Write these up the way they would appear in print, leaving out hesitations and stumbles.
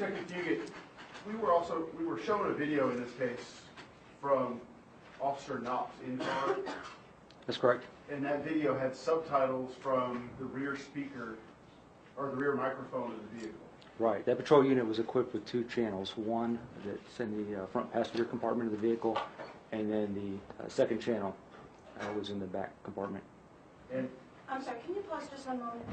Detective Fugit, we were shown a video in this case from Officer Knox in car. That's correct. And that video had subtitles from the rear speaker or the rear microphone of the vehicle. Right. That patrol unit was equipped with two channels. One that's in the front passenger compartment of the vehicle, and then the second channel was in the back compartment. And I'm sorry, can you pause just one moment?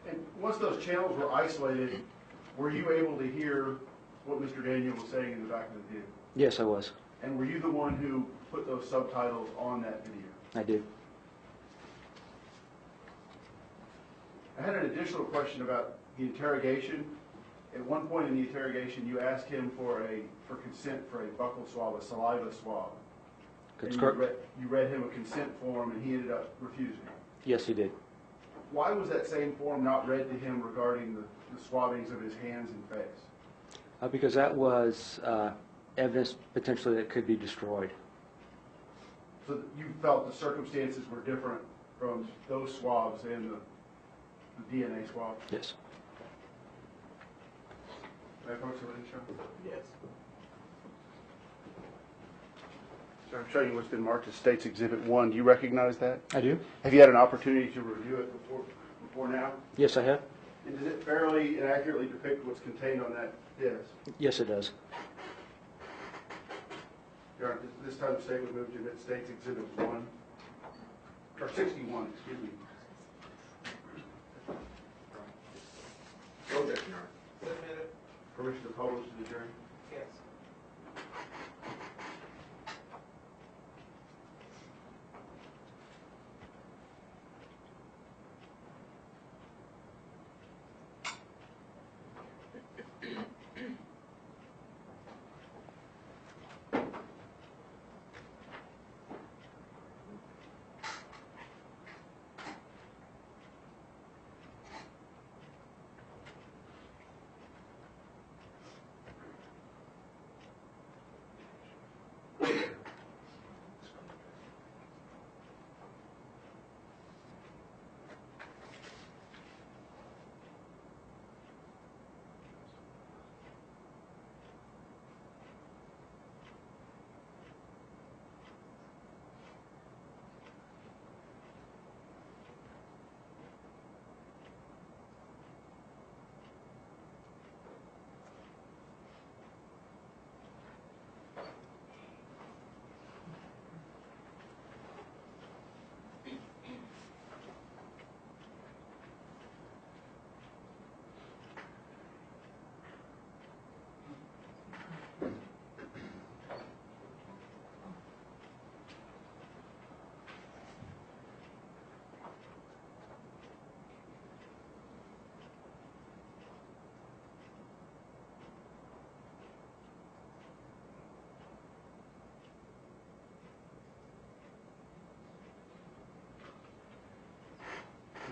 And once those channels were isolated, were you able to hear what Mr. Daniel was saying in the back of the vehicle? Yes, I was. And were you the one who put those subtitles on that video? I did. I had an additional question about the interrogation. At one point in the interrogation, you asked him for consent for a buccal swab, a saliva swab. That's and correct. you read him a consent form, and he ended up refusing. Yes, he did. Why was that same form not read to him regarding the swabbings of his hands and face? Because that was evidence potentially that could be destroyed. So you felt the circumstances were different from those swabs and the DNA swab? Yes. May I approach the witness, sir? Yes. So I'm showing you what's been marked as State's Exhibit 1. Do you recognize that? I do. Have you had an opportunity to review it before now? Yes, I have. And does it fairly and accurately depict what's contained on that disc? Yes, it does. Your Honor, this time the State would move to admit State's Exhibit 1, or 61, excuse me. Objection, Your Honor. Submit it. Permission to publish to the jury? Yes.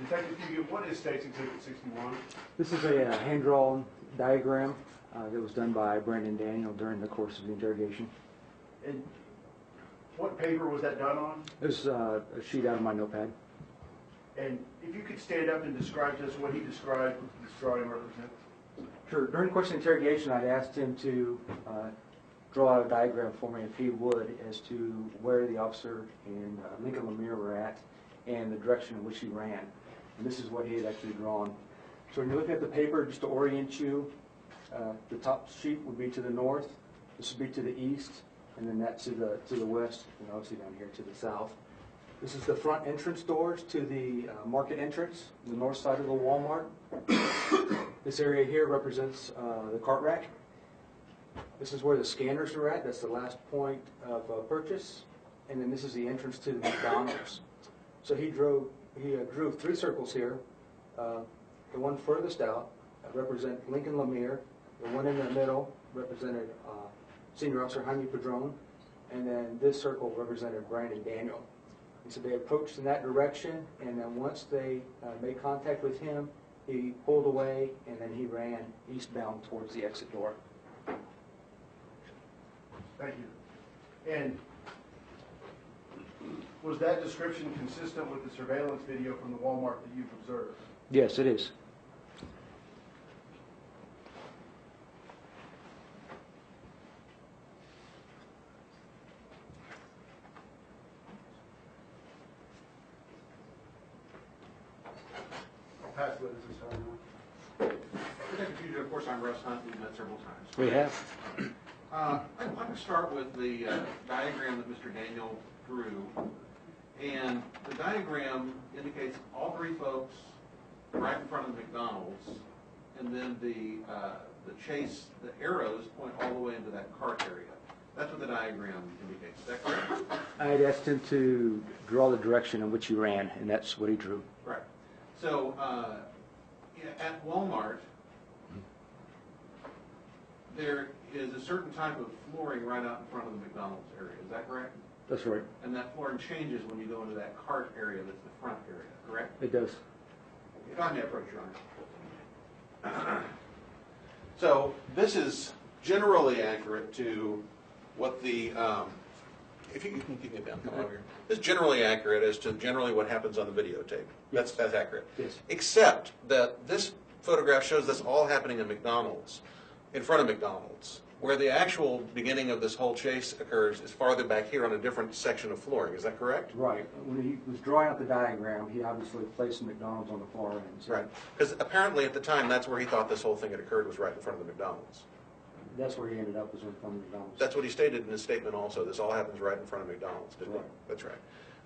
Detective Fugit, what is State's Exhibit 61? This is a hand-drawn diagram that was done by Brandon Daniel during the course of the interrogation. And what paper was that done on? It was a sheet out of my notepad. And if you could stand up and describe to us what he described this drawing represents. Sure. During the course of the interrogation, I'd asked him to draw out a diagram for me, if he would, as to where the officer and Lincoln Lemire were at and the direction in which he ran. And this is what he had actually drawn. So when you're looking at the paper, just to orient you, the top sheet would be to the north, this would be to the east, and then that to the west, and obviously down here to the south. This is the front entrance doors to the market entrance, the north side of the Walmart. This area here represents the cart rack. This is where the scanners are at. That's the last point of purchase. and then this is the entrance to the McDonald's. So he drew 3 circles here. The one furthest out represent Lincoln Lemire. The one in the middle represented Senior Officer Jaime Padron, and then this circle represented Brandon Daniel. And so they approached in that direction, and then once they made contact with him, he pulled away, and then he ran eastbound towards the exit door. Thank you. And was that description consistent with the surveillance video from the Walmart that you've observed? Yes, it is. I'll pass the witnesses, sorry. Detective Fugitive, of course, I'm Russ Hunt. We've met several times. We have. I'd like to start with the diagram that Mr. Daniel drew. And the diagram indicates all 3 folks right in front of the McDonald's. And then the chase, the arrows point all the way into that cart area. That's what the diagram indicates. Is that correct? I had asked him to draw the direction in which he ran, and that's what he drew. Right. So at Walmart, there is a certain type of flooring right out in front of the McDonald's area. Is that correct? That's right. And that flooring changes when you go into that cart area that's the front area, correct? It does. If I may approach, Your Honor. So this is generally accurate to what the, if you can keep it down, come over here. This is generally accurate as to generally what happens on the videotape. That's accurate. Yes. Except that this photograph shows this all happening in McDonald's, in front of McDonald's. Where the actual beginning of this whole chase occurs is farther back here on a different section of flooring. Is that correct? Right. When he was drawing out the diagram, he obviously placed McDonald's on the far end. So Right. Because apparently at the time, that's where he thought this whole thing had occurred, was right in front of the McDonald's. that's where he ended up, was in front of McDonald's. That's what he stated in his statement also. This all happens right in front of McDonald's, didn't it? Right. That's right.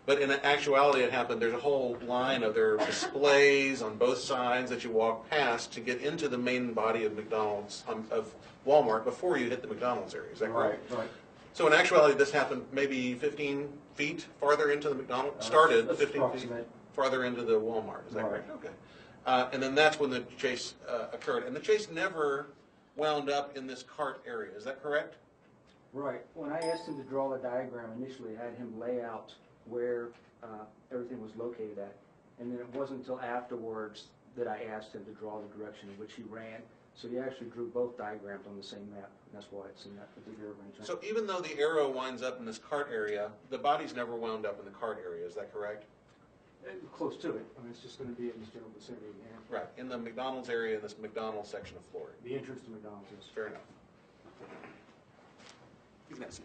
But in actuality, it happened, there's a whole line of their displays on both sides that you walk past to get into the main body of McDonald's, of Walmart, before you hit the McDonald's area. Is that correct? Right. So in actuality, this happened maybe 15 feet farther into the McDonald's, started that's 15 feet approximate. farther into the Walmart. Is that Right. correct? Okay. And then that's when the chase occurred. And the chase never wound up in this cart area. Is that correct? Right. When I asked him to draw the diagram initially, I had him lay out where everything was located at. And then it wasn't until afterwards that I asked him to draw the direction in which he ran. So he actually drew both diagrams on the same map, and that's why it's in that particular arrangement. So even though the arrow winds up in this cart area, the body's never wound up in the cart area. Is that correct? Close to it. I mean, it's just going to be in this general vicinity. Yeah. Right. In the McDonald's area, in this McDonald's section of flooring. The entrance to McDonald's is. Fair enough. You can have a seat.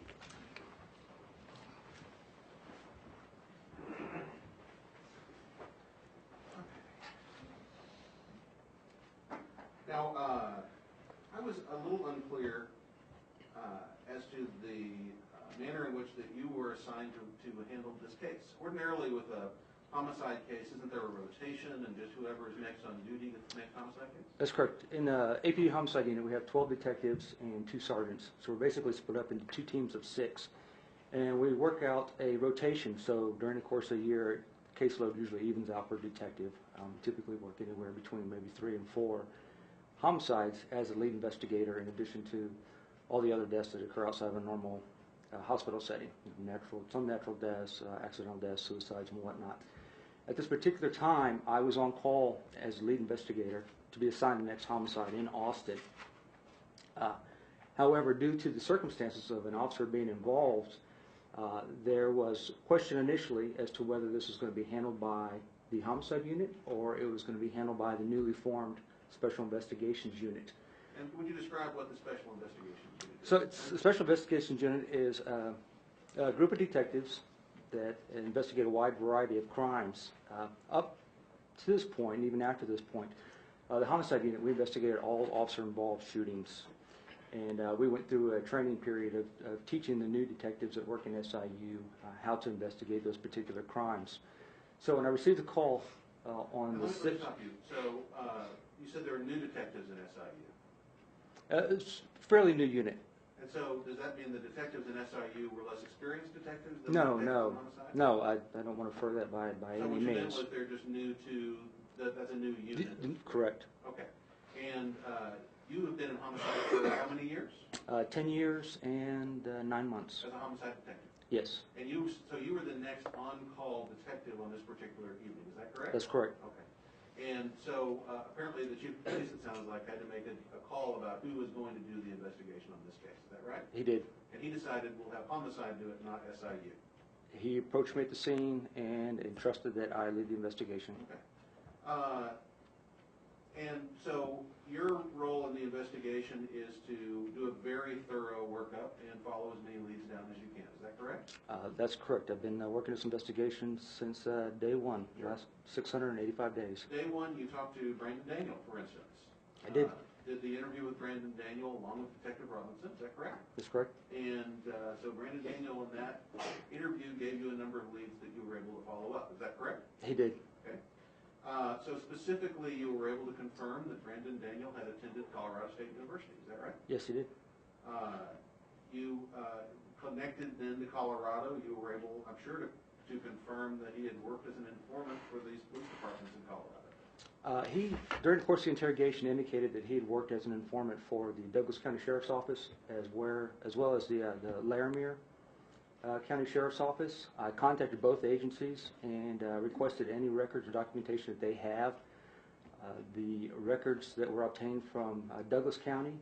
Now, I was a little unclear as to the manner in which that you were assigned to handle this case. Ordinarily, with a homicide case, isn't there a rotation and just whoever is next on duty gets the next homicide case? That's correct. In the APD homicide unit, we have 12 detectives and 2 sergeants. So we're basically split up into 2 teams of 6. And we work out a rotation. So during the course of a year, caseload usually evens out per detective. Typically work anywhere between maybe 3 and 4 homicides as a lead investigator, in addition to all the other deaths that occur outside of a normal hospital setting. Some natural deaths, accidental deaths, suicides, and whatnot. At this particular time, I was on call as lead investigator to be assigned the next homicide in Austin. However, due to the circumstances of an officer being involved, there was question initially as to whether this was going to be handled by the homicide unit or it was going to be handled by the newly formed Special Investigations Unit. And would you describe what the Special Investigations Unit is? So the Special Investigations Unit is a group of detectives that investigate a wide variety of crimes. Up to this point, and even after this point, the homicide unit, we investigated all officer-involved shootings. And we went through a training period of teaching the new detectives that work in SIU how to investigate those particular crimes. So when I received a call on the 6th... Let me stop you. So you said there were new detectives in SIU. It's a fairly new unit. And so, does that mean the detectives in SIU were less experienced detectives than No, the detectives no, in homicide? no, I don't want to refer that by So any what you meant means. was they're just new to, that's a new unit? Correct. Okay. And you have been in homicide for how many years 10 years and 9 months. as a homicide detective? Yes, And so you were the next on-call detective on this particular evening, is that correct? that's correct. Okay. And so apparently the chief of police, it sounds like, had to make a call about who was going to do the investigation on this case, is that right? He did. And he decided we'll have homicide do it, not SIU. He approached me at the scene and entrusted that I lead the investigation. Okay. And so your role in the investigation is to do a very thorough workup and follow as many leads down as you can, is that correct? That's correct. I've been working this investigation since day one, last 685 days. Day one, you talked to Brandon Daniel, for instance. I did. Did the interview with Brandon Daniel along with Detective Robinson, is that correct? That's correct. And so Brandon Daniel in that interview gave you a number of leads that you were able to follow up, is that correct? He did. Okay. So specifically, you were able to confirm that Brandon Daniel had attended Colorado State University, is that right? Yes, he did. You connected then to Colorado, you were able, I'm sure, to confirm that he had worked as an informant for these police departments in Colorado. He, during the course of the interrogation, indicated that he had worked as an informant for the Douglas County Sheriff's Office as well as the Laramie County Sheriff's Office. I contacted both agencies and requested any records or documentation that they have. The records that were obtained from Douglas County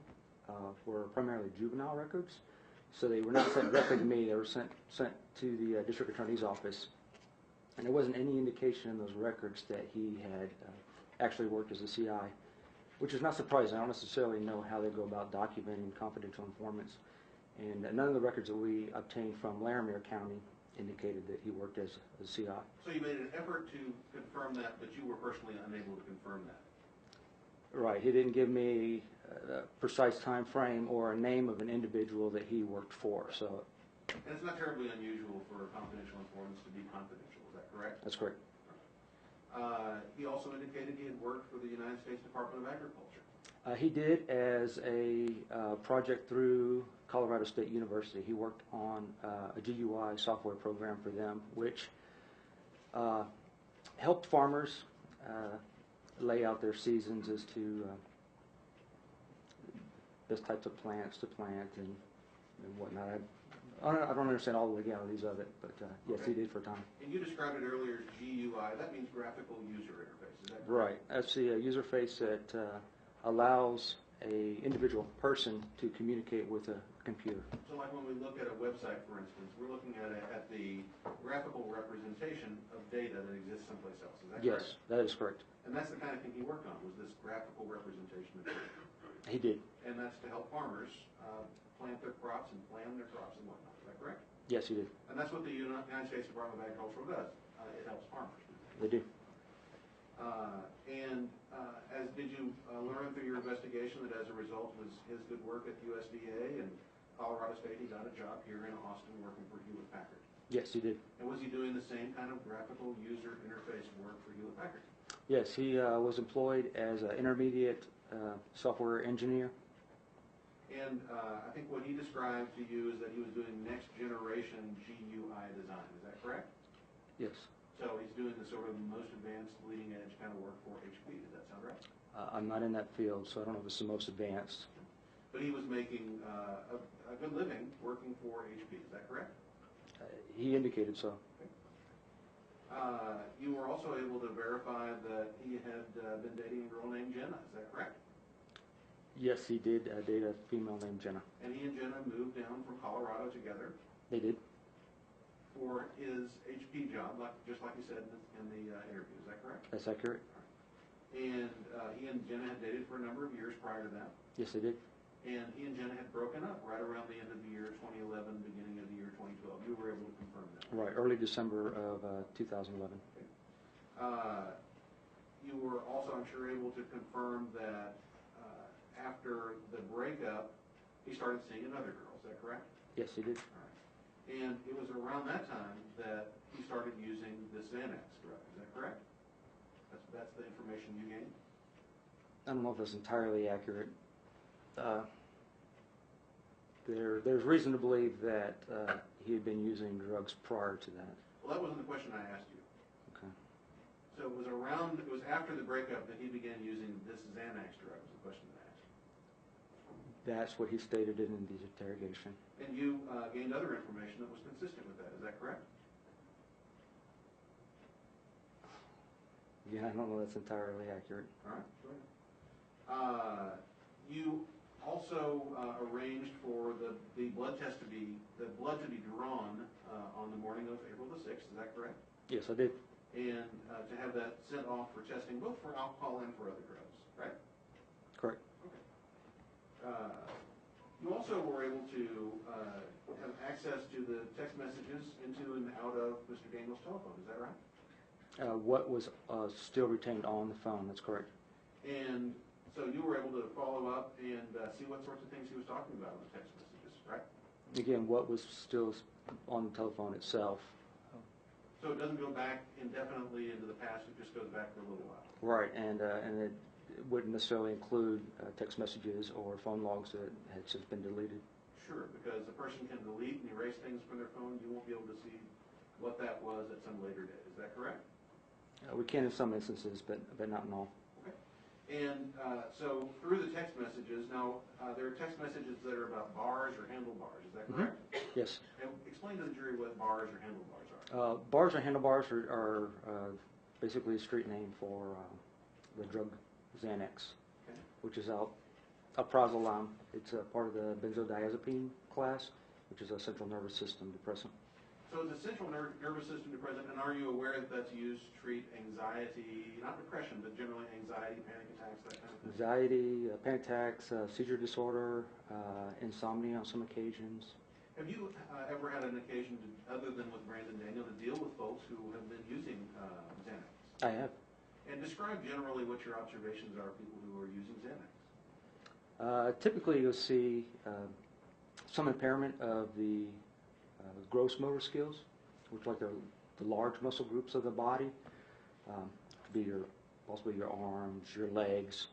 were primarily juvenile records, so they were not sent directly to me. They were sent to the District Attorney's Office, and there wasn't any indication in those records that he had actually worked as a CI, which is not surprising. I don't necessarily know how they go about documenting confidential informants. And none of the records that we obtained from Laramie County indicated that he worked as a CI. So you made an effort to confirm that, but you were personally unable to confirm that. Right. He didn't give me a precise time frame or a name of an individual that he worked for. So And it's not terribly unusual for confidential informants to be confidential, is that correct? that's correct. He also indicated he had worked for the United States Department of Agriculture. He did as a project through Colorado State University. He worked on a GUI software program for them, which helped farmers lay out their seasons as to best types of plants to plant and whatnot. I don't understand all the legalities of it, but yes, Okay. he did for a time. And you described it earlier as GUI. That means graphical user interface, is that correct? Right. That's the user face that allows a individual person to communicate with a computer. So like when we look at a website, for instance, we're looking at the graphical representation of data that exists someplace else, is that correct? Yes, that is correct. And that's the kind of thing he worked on, was this graphical representation of data. He did. And that's to help farmers plant their crops and plan their crops and whatnot, is that correct? Yes, he did. And that's what the United States Department of Agriculture does. It helps farmers. They do. As did you learn through your investigation that as a result of his good work at USDA and Colorado State, he got a job here in Austin working for Hewlett Packard? Yes, he did. And was he doing the same kind of graphical user interface work for Hewlett Packard? Yes, he was employed as an intermediate software engineer. And I think what he described to you is that he was doing next generation GUI design, is that correct? Yes. So he's doing the sort of most advanced leading edge kind of work for HP, does that sound right? I'm not in that field, so I don't know if it's the most advanced. But he was making a good living working for HP, is that correct? He indicated so. You were also able to verify that he had been dating a girl named Jenna, is that correct? Yes, he did date a female named Jenna. And he and Jenna moved down from Colorado together They did. for his HP job, just like you said in the interview, is that correct? That's accurate. And he and Jenna had dated for a number of years prior to that. Yes, they did. And he and Jenna had broken up right around the end of the year 2011, beginning of the year 2012. You were able to confirm that. Right, early December of 2011. You were also, I'm sure, able to confirm that after the breakup, he started seeing another girl. Is that correct? Yes, he did. All right. And it was around that time that he started using the Xanax drug. Is that correct? That's the information you gained? I don't know if that's entirely accurate. There's reason to believe that he had been using drugs prior to that. Well, that wasn't the question I asked you. Okay. So it was after the breakup that he began using this Xanax drug, was the question that I asked. That's what he stated in the interrogation. And you gained other information that was consistent with that, is that correct? Yeah, I don't know that's entirely accurate. All right, go ahead. You also arranged for the blood to be drawn on the morning of April the 6th, is that correct? Yes, I did. And to have that sent off for testing, both for alcohol and for other drugs, right? Correct. You also were able to have access to the text messages into and out of Mr. Daniel's telephone, is that right? What was still retained on the phone, that's correct. And so you were able to follow up and see what sorts of things he was talking about in the text messages, right? Again, what was still on the telephone itself. So it doesn't go back indefinitely into the past, it just goes back for a little while. Right, and it wouldn't necessarily include text messages or phone logs that had just been deleted. Sure, because a person can delete and erase things from their phone, you won't be able to see what that was at some later date, is that correct? We can in some instances, but not in all. Okay. And so through the text messages, now there are text messages that are about bars or handlebars, is that correct? Yes. And explain to the jury what bars or handlebars are. Bars or handlebars are basically a street name for the drug Xanax, Okay. which is alprazolam. It's a part of the benzodiazepine class, which is a central nervous system depressant. So it's a central nervous system depressant, and are you aware that that's used to treat anxiety, not depression, but generally anxiety, panic attacks, that kind of thing? Anxiety, panic attacks, seizure disorder, insomnia on some occasions. Have you ever had an occasion, other than with Brandon Daniel, to deal with folks who have been using Xanax? I have. And describe generally what your observations are of people who are using Xanax. Typically, you'll see some impairment of the gross motor skills, which like the large muscle groups of the body. Could be possibly your arms, your legs,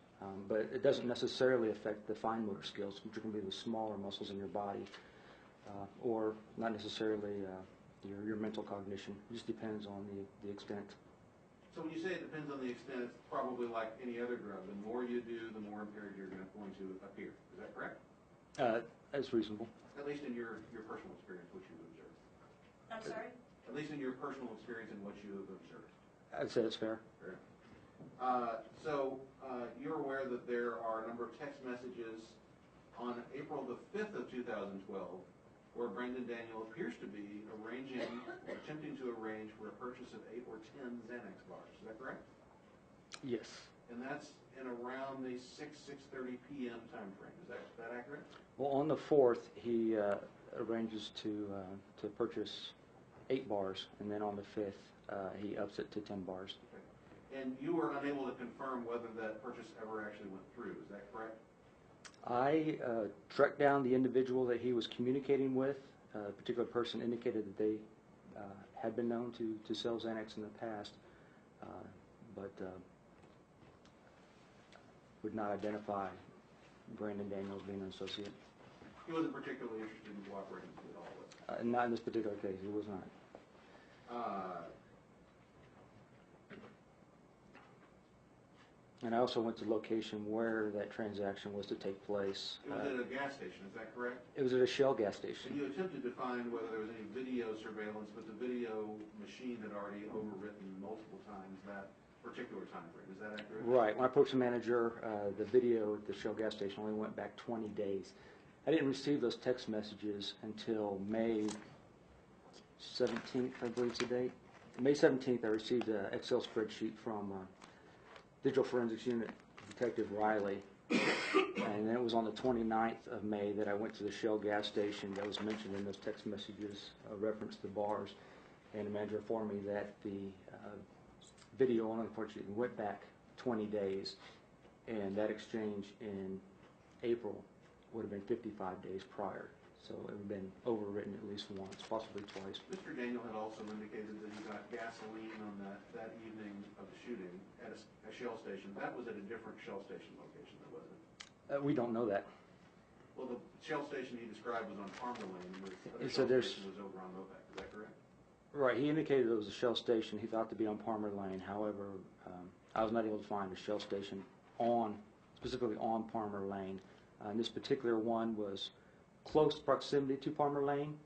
but it doesn't necessarily affect the fine motor skills, which are going to be the smaller muscles in your body, or not necessarily your mental cognition. It just depends on the extent. So when you say it depends on the extent, it's probably like any other drug. The more you do, the more impaired you're going to appear. Is that correct? That's reasonable. At least in your personal experience, what you've observed. I'm sorry? At least in your personal experience and what you have observed. I'd say that's fair. Fair. So you're aware that there are a number of text messages on April the 5th of 2012 where Brandon Daniel appears to be arranging or attempting to arrange for a purchase of 8 or 10 Xanax bars. Is that correct? Yes. And that's in around the 6:30 p.m. time frame. Is that accurate? Well, on the 4th, he arranges to purchase 8 bars, and then on the 5th, he ups it to 10 bars. Okay. And you were unable to confirm whether that purchase ever actually went through. Is that correct? I tracked down the individual that he was communicating with. A particular person indicated that they had been known to sell Xanax in the past, but would not identify Brandon Daniels being an associate. He wasn't particularly interested in cooperating with you at all, was he? Not in this particular case, he was not. And I also went to the location where that transaction was to take place. It was at a gas station, is that correct? It was at a Shell gas And station. you attempted to find whether there was any video surveillance, but the video machine had already overwritten multiple times that particular time frame. Is that accurate? Right. When I approached the manager, the video at the Shell gas station only went back 20 days. I didn't receive those text messages until May 17th, I believe is the date. May 17th, I received an Excel spreadsheet from Digital Forensics Unit Detective Riley. And then it was on the 29th of May that I went to the Shell gas station that was mentioned in those text messages, referenced the bars. And the manager informed me that the video unfortunately went back 20 days. And that exchange in April would have been 55 days prior. So it would have been overwritten at least once, possibly twice. Mr. Daniel had also indicated that he got gasoline on that evening of the shooting at a Shell station. That was at a different Shell station location, though, wasn't it? We don't know that. Well, the Shell station he described was on Palmer Lane, and the other And so Shell there's- station was over on Mopac, is that correct? Right, he indicated it was a Shell station. He thought to be on Palmer Lane. However, I was not able to find a Shell station specifically on Palmer Lane. And this particular one was close proximity to Palmer Lane.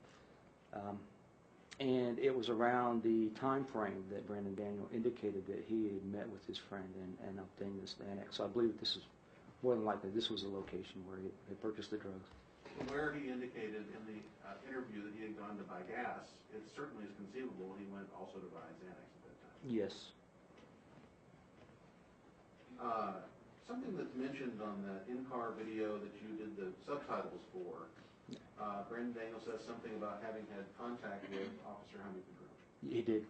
And it was around the time frame that Brandon Daniel indicated that he had met with his friend and obtained this annex. So I believe that this is more than likely this was the location where he purchased the drugs. From where he indicated in the interview that he had gone to buy gas, it certainly is conceivable he went also to buy Xanax at that time. Yes. Something that's mentioned on that in-car video that you did the subtitles for, Brandon Daniel says something about having had contact with Officer Honeycomb. He did.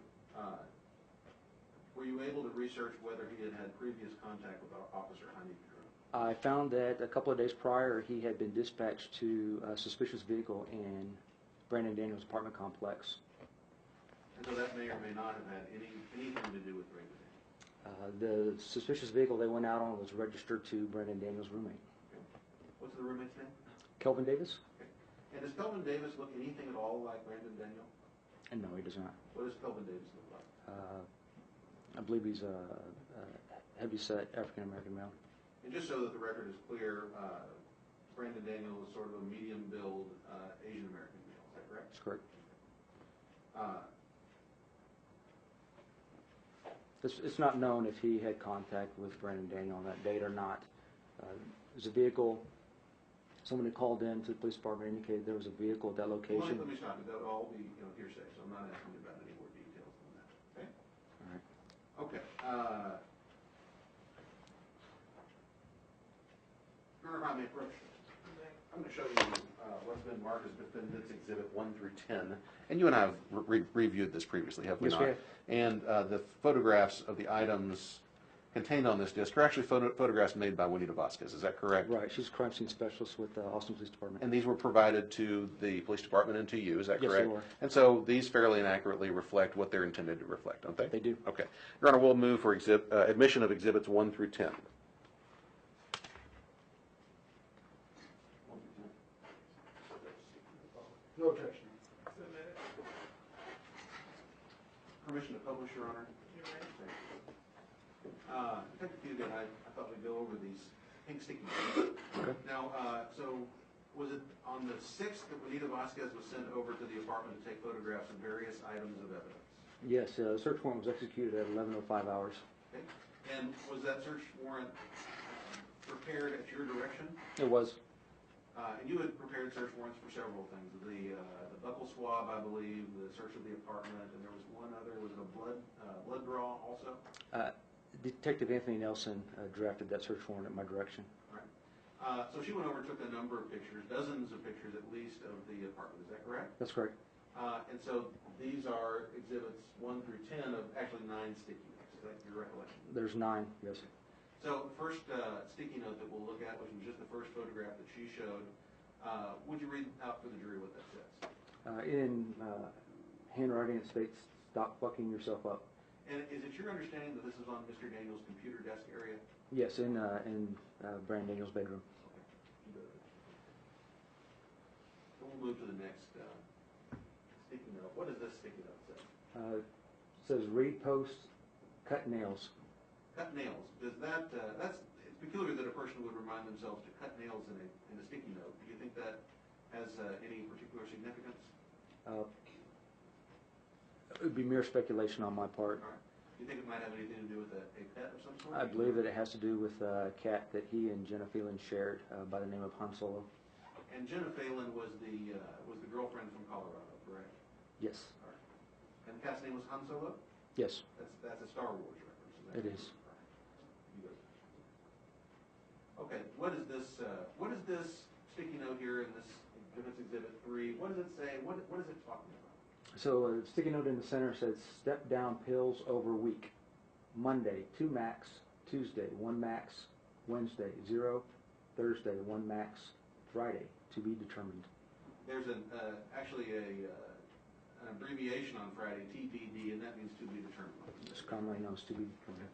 Were you able to research whether he had had previous contact with Officer Honeycomb? I found that a couple of days prior, he had been dispatched to a suspicious vehicle in Brandon Daniels' apartment complex. And so that may or may not have had anything to do with Brandon Daniels. The suspicious vehicle they went out on was registered to Brandon Daniels' roommate, Okay. What's the roommate's name? Kelvin Davis. Okay. And does Kelvin Davis look anything at all like Brandon Daniel? And no, he does not. What does Kelvin Davis look like? I believe he's a heavy-set African-American male. And just so that the record is clear, Brandon Daniel is sort of a medium-build Asian-American male, is that correct? That's correct. Uh, It's not known if he had contact with Brandon Daniel on that date or not. There's a vehicle, someone had called in to the police department, indicated there was a vehicle at that location. Let me stop you. That would all be hearsay, so I'm not asking you about any more details than that. Okay? All right. Okay. Your Honor, if I may approach. I'm going to show you what's been marked as Defendant's Exhibit 1 through 10. And you and I have reviewed this previously, have we Yes, not? we have. And the photographs of the items contained on this disc are actually photographs made by Juanita Vasquez, is that correct? Right, she's a crime scene specialist with the Austin Police Department. And these were provided to the police department and to you, is that Yes, correct? they were. And so these fairly and accurately reflect what they're intended to reflect, don't they? They do. Okay. Your Honor, we'll move for admission of Exhibits 1 through 10. No objection. Permission to publish, Your Honor? Detective Fugan, I thought we'd go over these pink sticky notes. Okay. Now, so was it on the 6th that Juanita Vasquez was sent over to the apartment to take photographs of various items of evidence? Yes, the search warrant was executed at 11:05 hours. Okay. And was that search warrant prepared at your direction? It was. And you had prepared search warrants for several things. The buccal swab, I believe, the search of the apartment, and there was one other, was it a blood draw also? Detective Anthony Nelson drafted that search warrant at my direction. All right. So she went over and took a number of pictures, dozens of pictures at least, of the apartment. Is that correct? That's correct. And so these are exhibits 1 through 10 of actually 9 sticky notes. Is that your recollection? There's 9, yes. So the first sticky note that we'll look at, which was just the first photograph that she showed, would you read out for the jury what that says? In handwriting, it states, "Stop fucking yourself up." And is it your understanding that this is on Mr. Daniel's computer desk area? Yes, in Brandon Daniel's bedroom. Okay. So we'll move to the next sticky note. What does this sticky note say? It says, "Read, post, cut nails." Cut nails. Does that, it's peculiar that a person would remind themselves to cut nails in a sticky note. Do you think that has any particular significance? It would be mere speculation on my part. All right. Do you think it might have anything to do with a pet of some sort? I believe that it has to do with a cat that he and Jenna Phelan shared by the name of Han Solo. And Jenna Phelan was the girlfriend from Colorado, correct? Yes. All right. And the cat's name was Han Solo? Yes. That's a Star Wars reference. It is. You go. Okay. What is this sticky note here in this Exhibit 3? What does it say? What is it talking about? So a sticky note in the center says, "Step down pills over week. Monday, 2 max. Tuesday, 1 max. Wednesday, 0. Thursday, 1 max. Friday, to be determined." There's actually an abbreviation on Friday, TBD, and that means to be determined. It's commonly known as to be determined.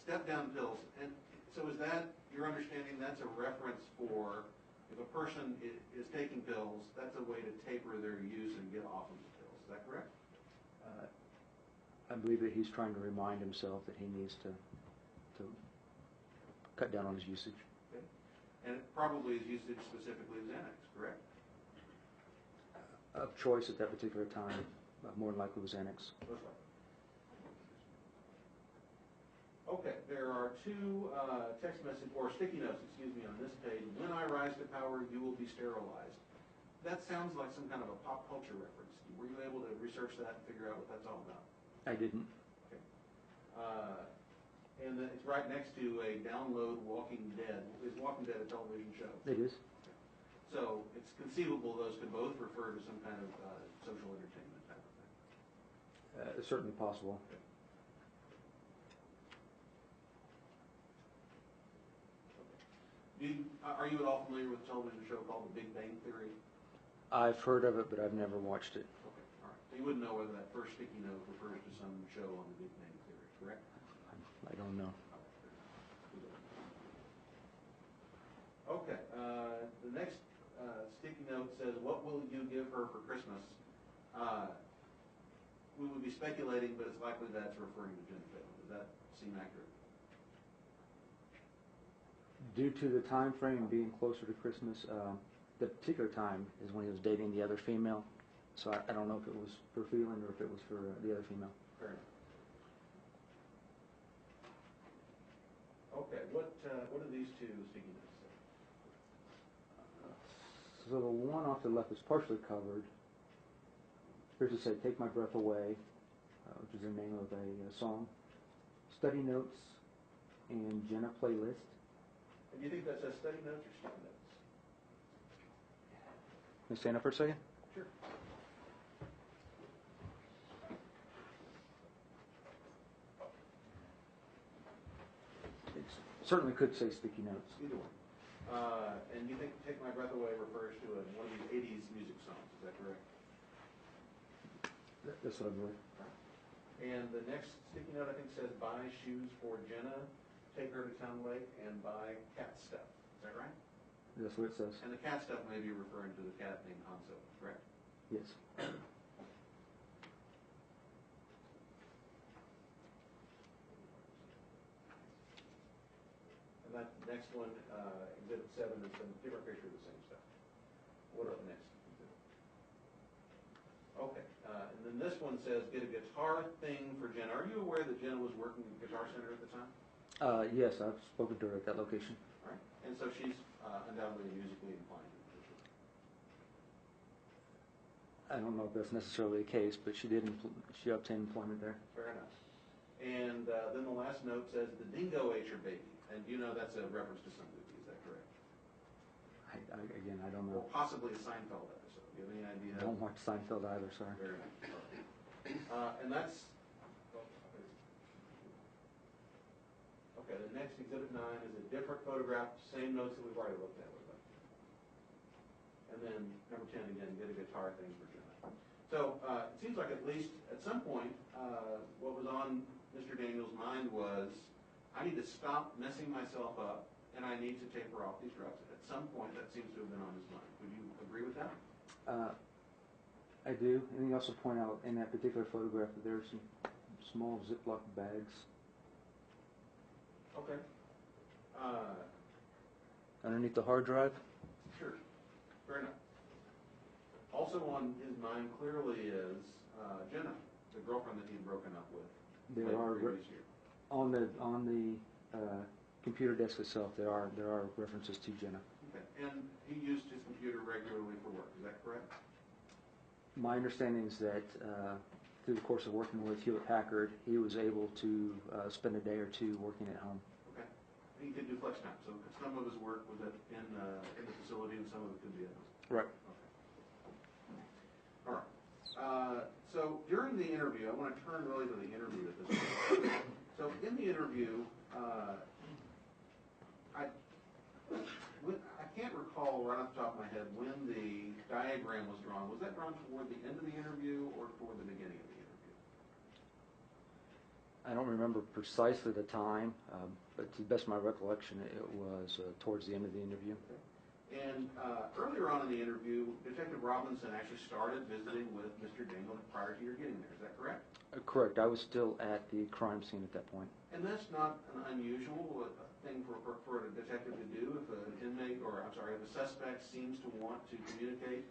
Step down pills. And so is that your understanding? That's a reference for if a person is taking pills, that's a way to taper their use and get off of the pills. Is that correct? I believe that he's trying to remind himself that he needs to cut down on his usage. Okay. And it probably is usage specifically of Xanax, correct? Of choice at that particular time, more than likely was Xanax. Most likely. Okay, there are two text message, or sticky notes, excuse me, on this page. When I rise to power, you will be sterilized. That sounds like some kind of a pop culture reference. Were you able to research that and figure out what that's all about? I didn't. Okay. And then it's right next to a download Walking Dead. Is Walking Dead a television show? It is. So it's conceivable those could both refer to some kind of social entertainment type of thing. It's certainly possible. Are you at all familiar with a television show called The Big Bang Theory? I've heard of it, but I've never watched it. Okay, all right. So you wouldn't know whether that first sticky note refers to some show on The Big Bang Theory, correct? I don't know. Okay, the next sticky note says, what will you give her for Christmas? We would be speculating, but it's likely that's referring to Jen Phelan. Does that seem accurate? Due to the time frame being closer to Christmas, the particular time is when he was dating the other female. So I don't know if it was for Phelan or if it was for the other female. Fair enough. Okay, what do these two sticky notes say? So the one off the left is partially covered. Here's to say, "Take My Breath Away," which is the name of a song. Study notes and Jenna playlist. And do you think that says study notes or sticky notes? Can you stand up for a second? Sure. It certainly could say sticky notes. Either one. And you think Take My Breath Away refers to one of these 80s music songs, is that correct? That's what I believe. And the next sticky note, I think, says buy shoes for Jenna, take her to Town Lake, and buy cat stuff. Is that right? That's what it says. And the cat stuff may be referring to the cat named Hanso, correct? Yes. And that next one, Exhibit 7, is a different picture of the same stuff. What up next? Okay, and then this one says, get a guitar thing for Jenna. Are you aware that Jenna was working at the Guitar Center at the time? Yes, I've spoken to her at that location. All right, and so she's undoubtedly musically inclined. I don't know if that's necessarily the case, but she obtained employment there. Fair enough. And then the last note says, the dingo ate your baby. And you know that's a reference to some movie, is that correct? Again, I don't Or know. possibly a Seinfeld episode. Do you have any idea? I don't watch Seinfeld either, sorry. Fair enough. And that's, okay, the next Exhibit 9 is a different photograph, same notes that we've already looked at. And then number 10 again, get a guitar thing for Jenna. So it seems like at least at some point, what was on Mr. Daniels' mind was, I need to stop messing myself up, and I need to taper off these drugs. At some point, that seems to have been on his mind. Would you agree with that? I do. And you also point out in that particular photograph that there are some small Ziploc bags Okay. underneath the hard drive. Sure. Fair enough. Also on his mind clearly is Jenna, the girlfriend that he'd broken up with. There late are previous year. on the computer desk itself. There are references to Jenna. Okay. And he used his computer regularly for work. Is that correct? My understanding is that through the course of working with Hewlett Packard, he was able to spend a day or two working at home. Okay. He could do flex time, so some of his work was in the facility and some of it could be at home. Right. Okay. All right. So during the interview, I want to turn really to the interview at this point. So in the interview, I can't recall right off the top of my head when the diagram was drawn. Was that drawn toward the end of the interview or toward the beginning of the interview? I don't remember precisely the time, but to the best of my recollection, it was towards the end of the interview. Okay. And earlier on in the interview, Detective Robinson actually started visiting with Mr. Daniel prior to your getting there. Is that correct? Correct. I was still at the crime scene at that point. And that's not an unusual thing for a detective to do. If an inmate, or I'm sorry, if a suspect seems to want to communicate,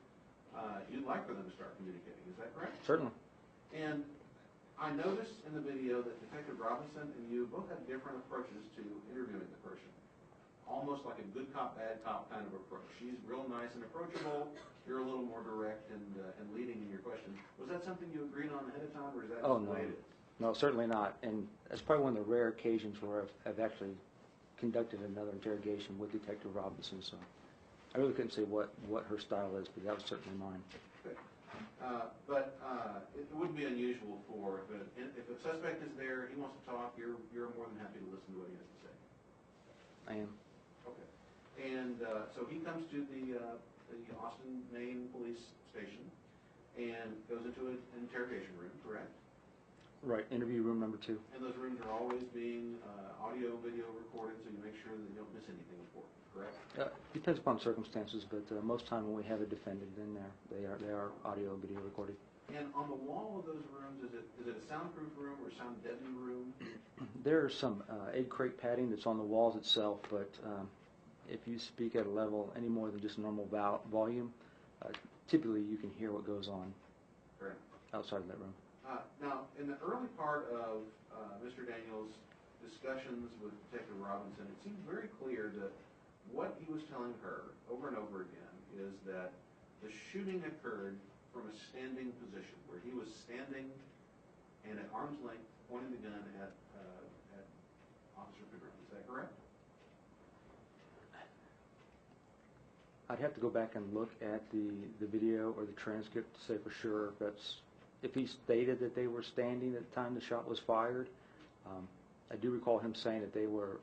you'd like for them to start communicating. Is that correct? Certainly. And I noticed in the video that Detective Robinson and you both have different approaches to interviewing the person. Almost like a good cop, bad cop kind of approach. She's real nice and approachable. You're a little more direct and leading in your question. Was that something you agreed on ahead of time, or is that Oh, just the no. way it is? No, certainly not. And that's probably one of the rare occasions where I've actually conducted another interrogation with Detective Robinson. So I really couldn't say what her style is, but that was certainly mine. Okay. But it wouldn't be unusual for, if a suspect is there, he wants to talk, you're more than happy to listen to what he has to say. I am. Okay. And so he comes to the Austin, Maine Police Station and goes into an interrogation room, correct? Right. Interview room number 2. And those rooms are always being audio, video recorded, so you make sure that you don't miss anything important, correct? Depends upon circumstances, but most time when we have a defendant in there, they are audio and video recorded. And on the wall of those rooms, is it a soundproof room or a sound deadening room? There's some egg crate padding that's on the walls itself, but if you speak at a level any more than just normal volume, typically you can hear what goes on outside of that room. Now, in the early part of Mr. Daniels' discussions with Detective Robinson, it seemed very clear that what he was telling her over and over again is that the shooting occurred from a standing position, where he was standing and at arm's length pointing the gun at Officer Pedron. Is that correct? I'd have to go back and look at the video or the transcript to say for sure if he stated that they were standing at the time the shot was fired. I do recall him saying that they were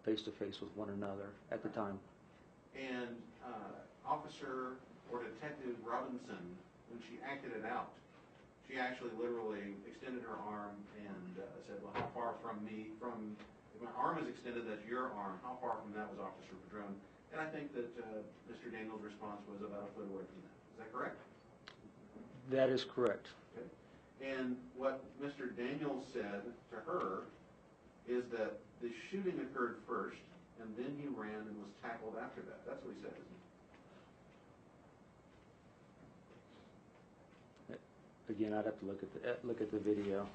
face to face with one another at the time. And Officer or Detective Robinson, when she acted it out, she actually literally extended her arm and said, well, how far from me, if my arm is extended, that's your arm, how far from that was Officer Pedron? And I think that Mr. Daniels' response was about a foot away from that. Is that correct? That is correct. Okay. And what Mr. Daniels said to her is that the shooting occurred first, and then he ran and was tackled after that. That's what he said, isn't it? Again, I'd have to look at the video.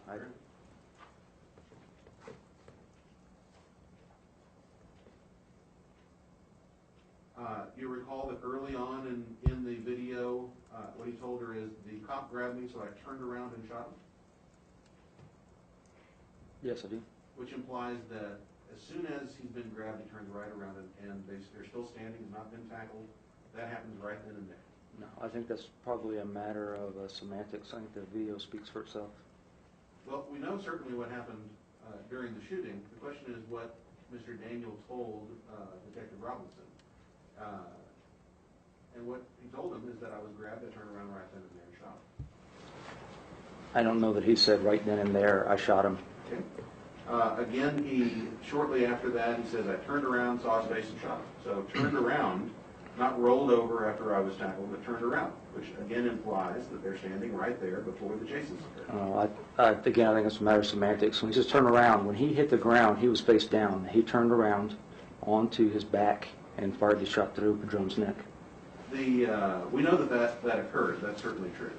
You recall that early on in the video, what he told her is, the cop grabbed me, so I turned around and shot him? Yes, I do. Which implies that as soon as he's been grabbed, he turns right around and they're still standing, has not been tackled. That happens right then and there. No, I think that's probably a matter of semantics. I think the video speaks for itself. Well, we know certainly what happened during the shooting. The question is what Mr. Daniel told Detective Robinson. And what he told him is that I was grabbed, I turned around right then and there and shot him. I don't know that he said right then and there, I shot him. Okay. Again, shortly after that, he says, I turned around, saw his face, and shot him. So turned around, not rolled over after I was tackled, but turned around, which again implies that they're standing right there before the chases occurred. Again, I think it's a matter of semantics. When he says turn around, when he hit the ground, he was face down. He turned around onto his back and fired the shot through Pedron's neck. We know that occurred. That's certainly true.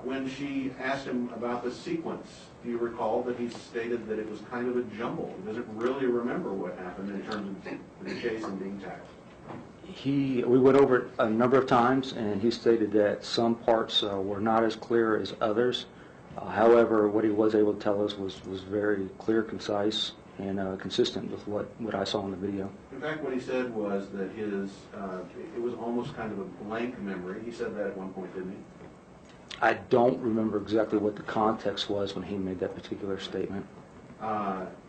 When she asked him about the sequence, do you recall that he stated that it was kind of a jumble? He doesn't really remember what happened in terms of the chase and being tackled. We went over it a number of times, and he stated that some parts were not as clear as others. However, what he was able to tell us was very clear, concise, and consistent with what I saw in the video. In fact, what he said was that it was almost kind of a blank memory. He said that at one point, didn't he? I don't remember exactly what the context was when he made that particular statement.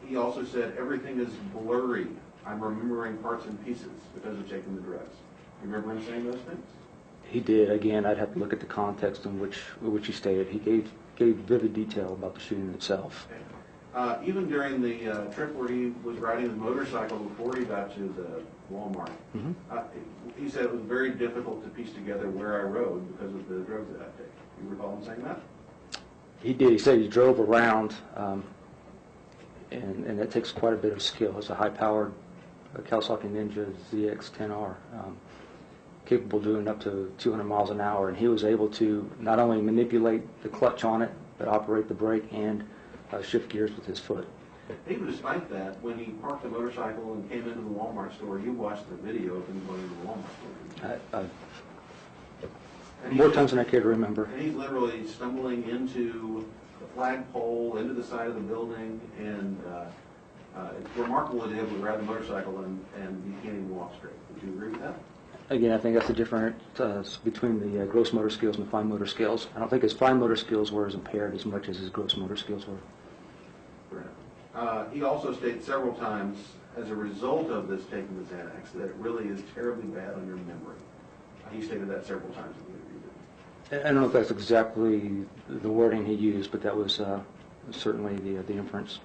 He also said, everything is blurry. I'm remembering parts and pieces because of taking the drugs. You remember him saying those things? He did. Again, I'd have to look at the context in which he stated. He gave vivid detail about the shooting itself. Okay. Even during the trip where he was riding his motorcycle before he got to the Walmart, he said it was very difficult to piece together where I rode because of the drugs that I take. You recall him saying that? He did. He said he drove around, and that takes quite a bit of skill. It's a high-powered Kawasaki Ninja ZX-10R, capable of doing up to 200 miles an hour. And he was able to not only manipulate the clutch on it, but operate the brake and shift gears with his foot. Even despite that, when he parked the motorcycle and came into the Walmart store, you watched the video of him going to the Walmart store. More times than I care to remember. And he's literally stumbling into the flagpole, into the side of the building, and it's remarkable that he was able to ride the motorcycle and he can't even walk straight. Would you agree with that? Again, I think that's the difference between the gross motor skills and the fine motor skills. I don't think his fine motor skills were as impaired as much as his gross motor skills were. He also stated several times, as a result of this taking the Xanax, that it really is terribly bad on your memory. He stated that several times in the interview. I don't know if that's exactly the wording he used, but that was certainly the inference.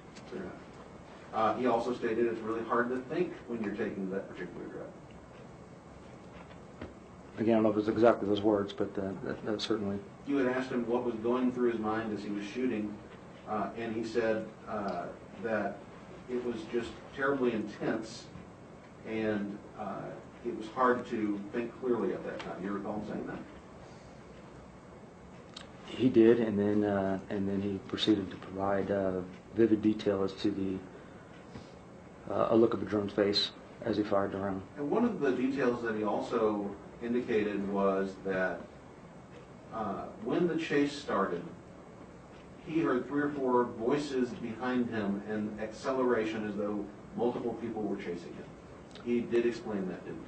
He also stated it's really hard to think when you're taking that particular drug. Again, I don't know if it was exactly those words, but that certainly... You had asked him what was going through his mind as he was shooting, and he said that it was just terribly intense, and it was hard to think clearly at that time. You recall him saying that? He did, and then he proceeded to provide vivid detail as to a look of the drone's face as he fired the round. And one of the details that he also indicated was that when the chase started, he heard 3 or 4 voices behind him and acceleration as though multiple people were chasing him. He did explain that, didn't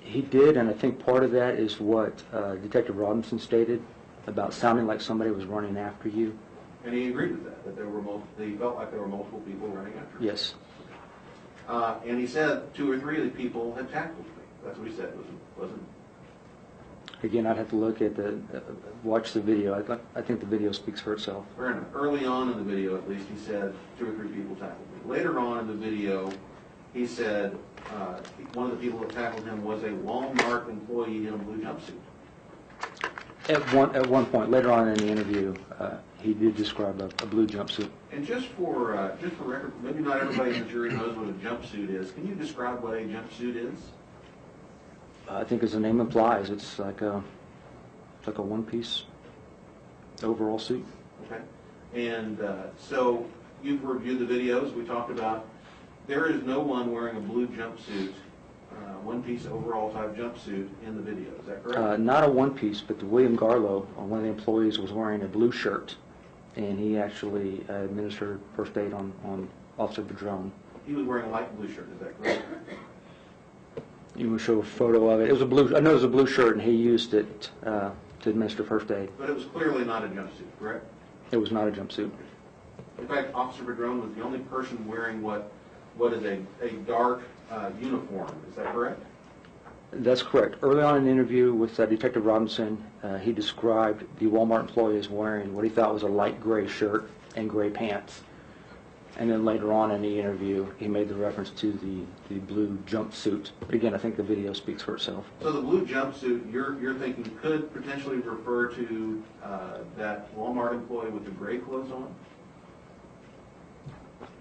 he? He did, and I think part of that is what Detective Robinson stated about sounding like somebody was running after you. And he agreed with that there were he felt like there were multiple people running after him. Yes. And he said 2 or 3 of the people had tackled me. That's what he said, wasn't Again, I'd have to look at watch the video. I think the video speaks for itself. fair enough. Early on in the video, at least, he said 2 or 3 people tackled me. Later on in the video, he said one of the people that tackled him was a Walmart employee in a blue jumpsuit. At one point, later on in the interview, he did describe a blue jumpsuit. And just for record, maybe not everybody in the jury knows what a jumpsuit is. Can you describe what a jumpsuit is? I think as the name implies, it's like a one-piece overall suit. Okay. And so you've reviewed the videos we talked about. There is no one wearing a blue jumpsuit, one-piece overall type jumpsuit in the video. Is that correct? Not a one-piece, but William Garlow, one of the employees, was wearing a blue shirt, and he actually administered first aid on Officer Padron. He was wearing a light blue shirt. Is that correct? You will show a photo of it. It was a blue. I know it was a blue shirt, and he used it to administer first aid. But it was clearly not a jumpsuit, correct? It was not a jumpsuit. In fact, Officer Padron was the only person wearing what is a dark uniform. Is that correct? That's correct. Early on in the interview with Detective Robinson, he described the Walmart employee as wearing what he thought was a light gray shirt and gray pants. And then later on in the interview, he made the reference to the blue jumpsuit. But again, I think the video speaks for itself. So the blue jumpsuit, you're thinking could potentially refer to that Walmart employee with the gray clothes on?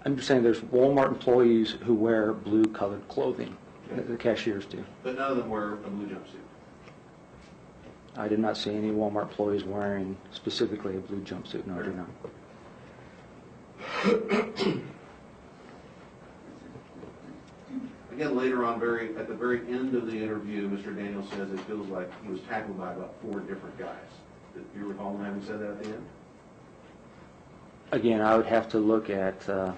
I'm just saying there's Walmart employees who wear blue-colored clothing. Okay. The cashiers do. But none of them wear a blue jumpsuit. I did not see any Walmart employees wearing specifically a blue jumpsuit. No, I did not. Again, later on, at the very end of the interview, Mr. Daniel says it feels like he was tackled by about 4 different guys. Do you recall him having said that at the end? Again, I would have to look at that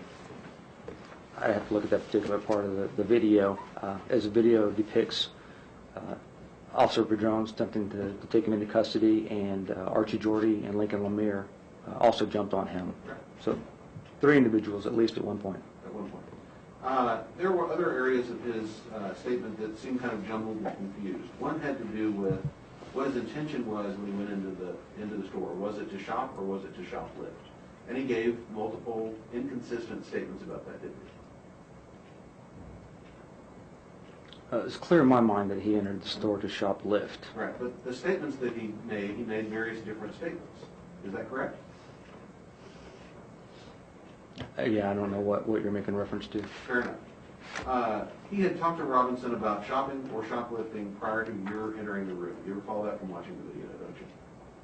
particular part of the video. As the video depicts, Officer Padron attempting to take him into custody, and Archie Jordy and Lincoln Lemire also jumped on him. Right. So 3 individuals at least at one point. At one point. There were other areas of his statement that seemed kind of jumbled and confused. One had to do with what his intention was when he went into the store. Was it to shop or was it to shoplift? And he gave multiple inconsistent statements about that, didn't he? It's clear in my mind that he entered the store to shoplift. Right, but the statements that he made various different statements. Is that correct? Yeah, I don't know what you're making reference to. Fair enough. He had talked to Robinson about shopping or shoplifting prior to your entering the room. You recall that from watching the video, don't you?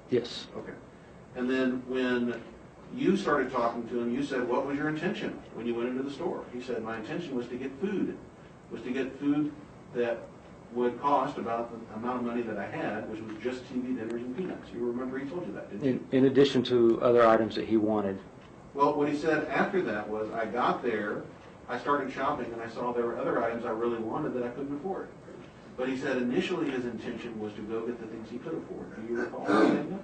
Yes. Okay. And then when you started talking to him, you said, what was your intention when you went into the store? He said, my intention was to get food, that would cost about the amount of money that I had, which was just TV dinners and peanuts. You remember he told you that, didn't you? In addition to other items that he wanted. Well, what he said after that was, I got there, I started shopping, and I saw there were other items I really wanted that I couldn't afford. But he said initially his intention was to go get the things he could afford. Do you recall saying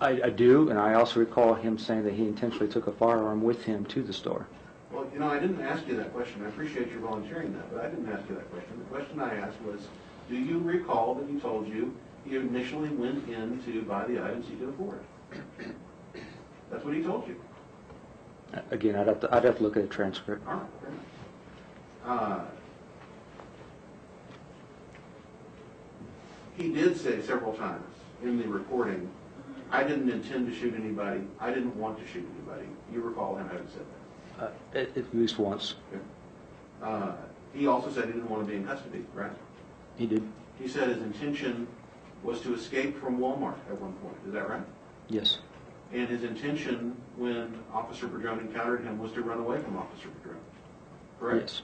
that? I do, and I also recall him saying that he intentionally took a firearm with him to the store. Well, you know, I didn't ask you that question. I appreciate you volunteering that, but I didn't ask you that question. The question I asked was, do you recall that he told you he initially went in to buy the items he could afford? That's what he told you. Again, I'd have to look at the transcript. All right, fair enough. He did say several times in the recording, I didn't intend to shoot anybody. I didn't want to shoot anybody. You recall him having said that? At least once. Okay. He also said he didn't want to be in custody, right? He did. He said his intention was to escape from Walmart at one point. Is that right? Yes. And his intention when Officer Padron encountered him was to run away from Officer Padron. Correct? Yes.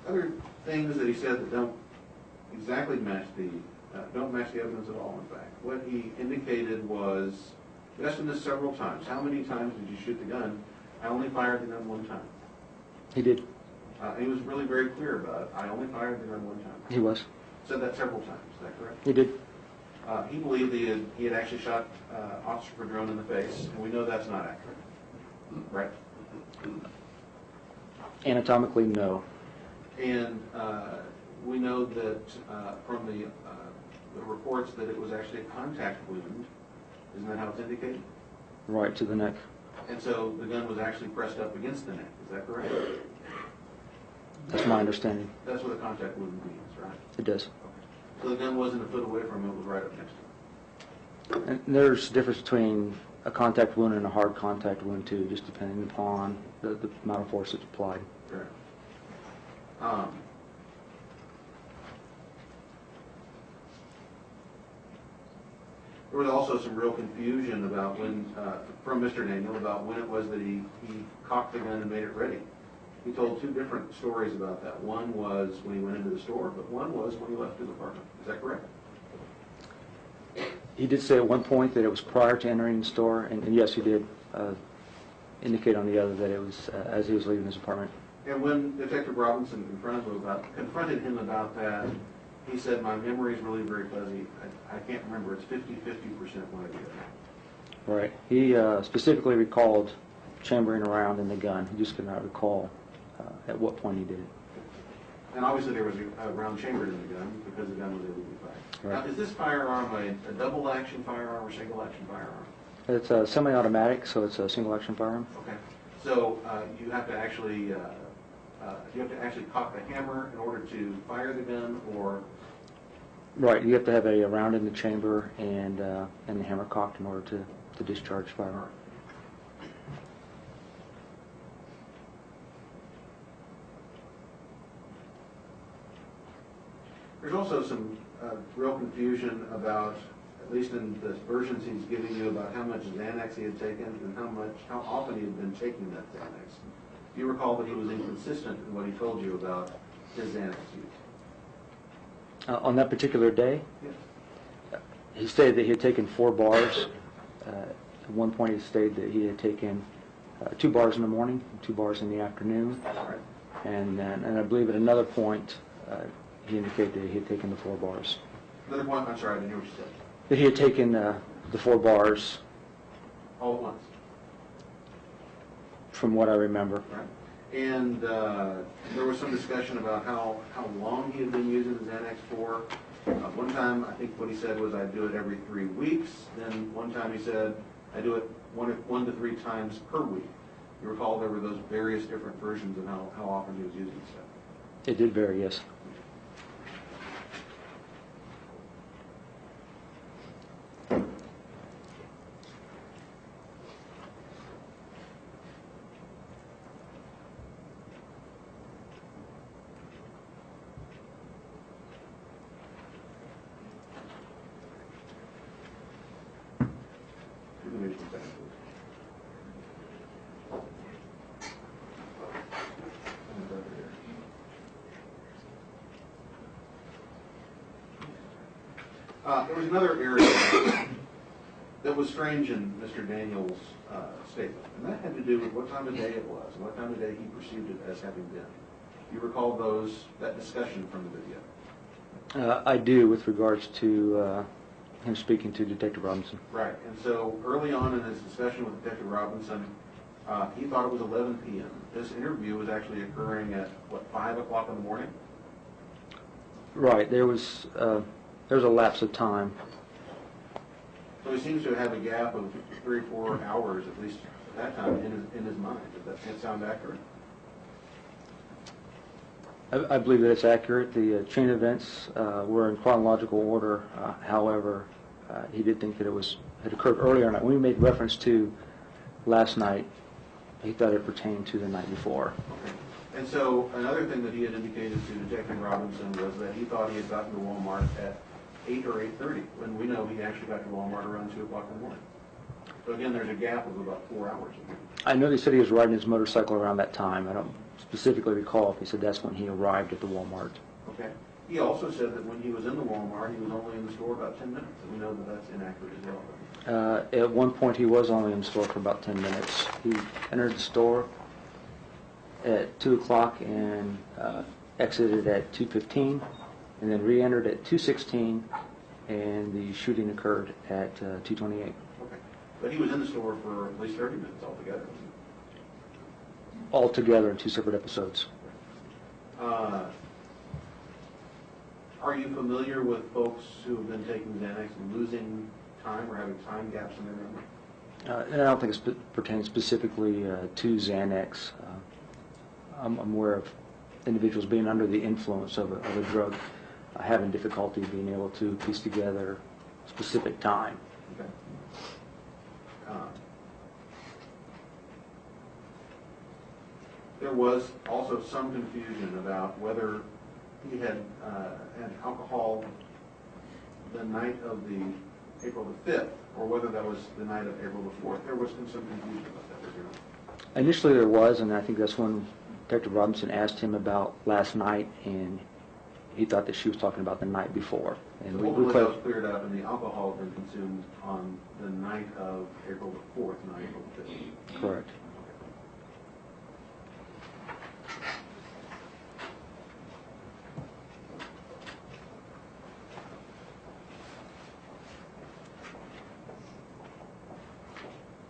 Other things that he said that don't exactly match don't match the evidence at all, in fact. What he indicated was, you asked him this several times, how many times did you shoot the gun? I only fired the gun one time. He did. He was really very clear about it. I only fired the gun one time. He was. Said that several times, is that correct? He did. He believed he had actually shot Officer Padron in the face, and we know that's not accurate. Right? Anatomically, no. And we know that from the reports that it was actually a contact wound. Isn't that how it's indicated? Right to the neck. And so the gun was actually pressed up against the neck. Is that correct? That's my understanding. That's what a contact wound means, right? It does. Okay. So the gun wasn't a foot away from him, it was right up next to him. And there's a difference between a contact wound and a hard contact wound, too, just depending upon the amount of force that's applied. Fair. There was also some real confusion about when, from Mr. Daniel, about when it was that he cocked the gun and made it ready. He told two different stories about that. One was when he went into the store, but one was when he left his apartment. Is that correct? He did say at one point that it was prior to entering the store, and yes, he did indicate on the other that it was as he was leaving his apartment. And when Detective Robinson confronted him about that, he said, my memory is really very fuzzy. I can't remember. It's 50-50% one or the other. Right. He specifically recalled chambering around in the gun. He just could not recall at what point he did it. And obviously there was a round chambered in the gun because the gun was able to be fired. Right. Now, is this firearm a double-action firearm or single-action firearm? It's a semi-automatic, so it's a single-action firearm. Okay. So you have to actually cock the hammer in order to fire the gun, or? Right. You have to have a round in the chamber and the hammer cocked in order to discharge fire. There's also some real confusion about, at least in the versions he's giving you, about how much Xanax he had taken and how often he had been taking that Xanax. Do you recall that he was inconsistent in what he told you about his Xanax use? On that particular day, Yes. he stated that he had taken 4 bars. At one point he stated that he had taken 2 bars in the morning and 2 bars in the afternoon. All right. and I believe at another point, he indicated that he had taken the 4 bars. Another point, I'm sorry, I didn't hear what you said. That he had taken the 4 bars, All at once, from what I remember. right? And there was some discussion about how long he had been using the Xanax for. One time, I think what he said was, I do it every 3 weeks. Then one time he said, I do it 1 to 3 times per week. You recall there were those various different versions of how often he was using stuff. It did vary, yes. There was another area that was strange in Mr. Daniels' statement, and that had to do with what time of day it was, and what time of day he perceived it as having been. You recall that discussion from the video? I do, with regards to him speaking to Detective Robinson. Right, and so early on in his discussion with Detective Robinson, he thought it was 11 p.m. This interview was actually occurring at, 5 o'clock in the morning? Right, there was a lapse of time. So he seems to have a gap of 3 or 4 hours, at least at that time, in his mind. Does that sound accurate? I believe that it's accurate. The chain of events were in chronological order. However, he did think that it had occurred earlier. And when we made reference to last night, he thought it pertained to the night before. Okay. And so another thing that he had indicated to Detective Robinson was that he thought he had gotten to Walmart at 8 or 8:30, when we know he actually got to Walmart around 2 o'clock in the morning. So again, there's a gap of about 4 hours. I know they said he was riding his motorcycle around that time. I don't specifically recall if he said that's when he arrived at the Walmart. Okay. He also said that when he was in the Walmart, he was only in the store about 10 minutes, and we know that that's inaccurate as well. At one point, he was only in the store for about 10 minutes. He entered the store at 2 o'clock and exited at 2:15, and then re-entered at 2:16, and the shooting occurred at 2:28. Okay. But he was in the store for at least 30 minutes altogether, wasn't he? Altogether in 2 separate episodes. Are you familiar with folks who have been taking Xanax and losing time or having time gaps in their memory? And I don't think it pertains specifically to Xanax. I'm aware of individuals being under the influence of a drug, having difficulty being able to piece together specific time. Okay. There was also some confusion about whether he had had alcohol the night of the April the 5th, or whether that was the night of April the 4th. There was some confusion about that, was there not? Initially there was, and I think that's when Detective Robinson asked him about last night, and he thought that she was talking about the night before. And So hopefully that was cleared up, and the alcohol had been consumed on the night of April the 4th, not April the 5th. Correct.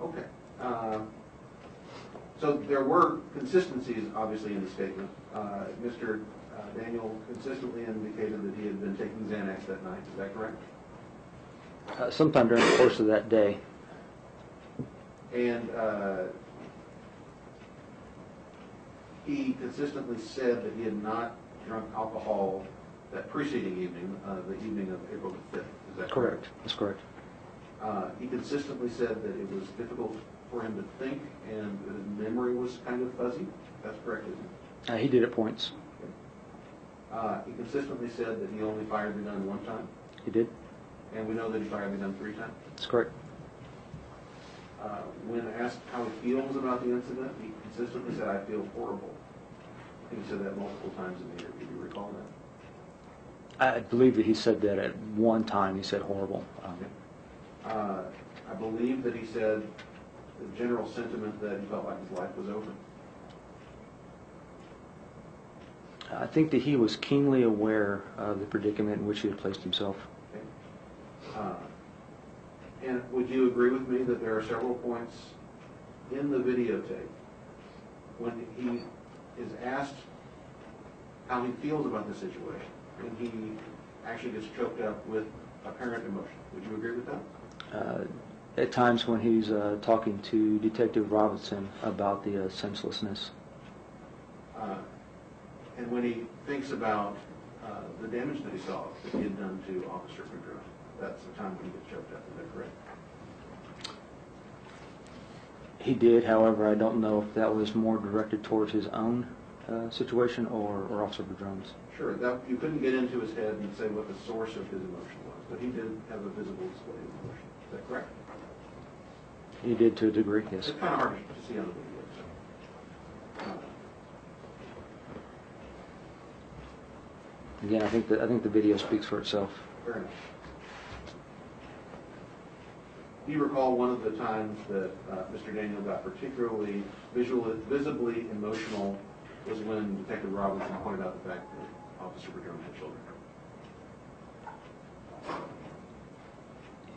Okay. So there were consistencies, obviously, in the statement. Mr. Daniel consistently indicated that he had been taking Xanax that night. Is that correct? Sometime during the course of that day. And he consistently said that he had not drunk alcohol that preceding evening, the evening of April the 5th. Is that correct? That's correct. He consistently said that it was difficult for him to think and that his memory was kind of fuzzy. That's correct, isn't it? He did at points. He consistently said that he only fired the gun one time, He did. and we know that he fired the gun 3 times. That's correct. When asked how he feels about the incident, he consistently said, "I feel horrible." I think he said that multiple times in the interview. Do you recall that? I believe that he said that at one time. He said horrible. I believe that he said the general sentiment that he felt like his life was over. I think that he was keenly aware of the predicament in which he had placed himself. And would you agree with me that there are several points in the videotape when he is asked how he feels about the situation, and he actually gets choked up with apparent emotion? Would you agree with that? At times when he's talking to Detective Robinson about the senselessness. And when he thinks about the damage that he saw that he had done to Officer Pedro, that's the time when he gets choked up. Is that correct? He did, however, I don't know if that was more directed towards his own situation or Officer Padron's. Sure. That you couldn't get into his head and say what the source of his emotion was, but he did have a visible display of emotion. Is that correct? He did to a degree, yes. It's kind of hard to see on the video. So. Again, I think the video speaks for itself. Fair enough. Do you recall one of the times that Mr. Daniel got particularly visibly emotional was when Detective Robinson pointed out the fact that Officer Padron had children?